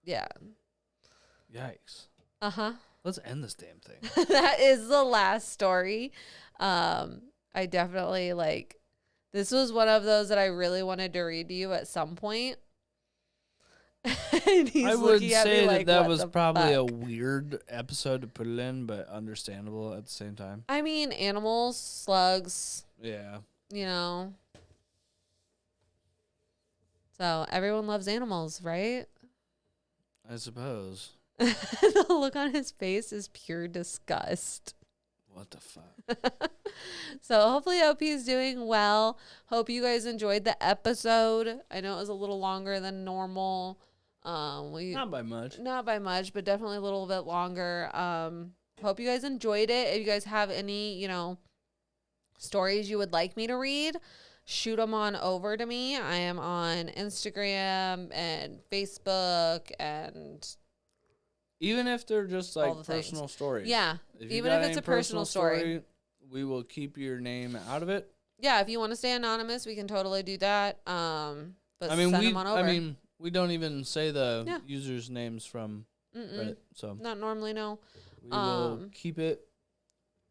Yeah. Yikes. Uh-huh. Let's end this damn thing. That is the last story. I definitely, this was one of those that I really wanted to read to you at some point. And he's I would say that what was the probably a fuck? weird episode to put it in, but understandable at the same time. I mean, animals, slugs, Yeah. you know. So everyone loves animals, right? I suppose. The look on his face is pure disgust. What the fuck? So hopefully OP is doing well. Hope you guys enjoyed the episode. I know it was a little longer than normal. Not by much, but definitely a little bit longer. Hope you guys enjoyed it. If you guys have any, stories you would like me to read, shoot them on over to me. I am on Instagram and Facebook and even if they're just like all the personal things. stories. Yeah, If you even got if it's any a personal story, we will keep your name out of it. yeah. If you want to stay anonymous, we can totally do that. But I mean, send them on over. we don't even say the Yeah. users' names from Reddit, so Not normally, no. we will keep it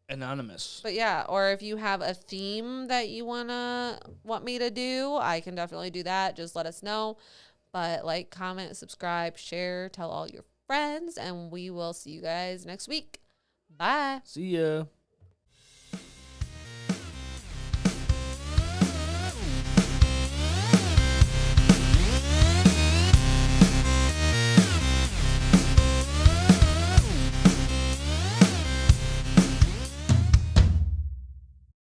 anonymous. But yeah, or if you have a theme that you want me to do, I can definitely do that. Just let us know. But comment, subscribe, share, tell all your friends, and we will see you guys next week. Bye. See ya.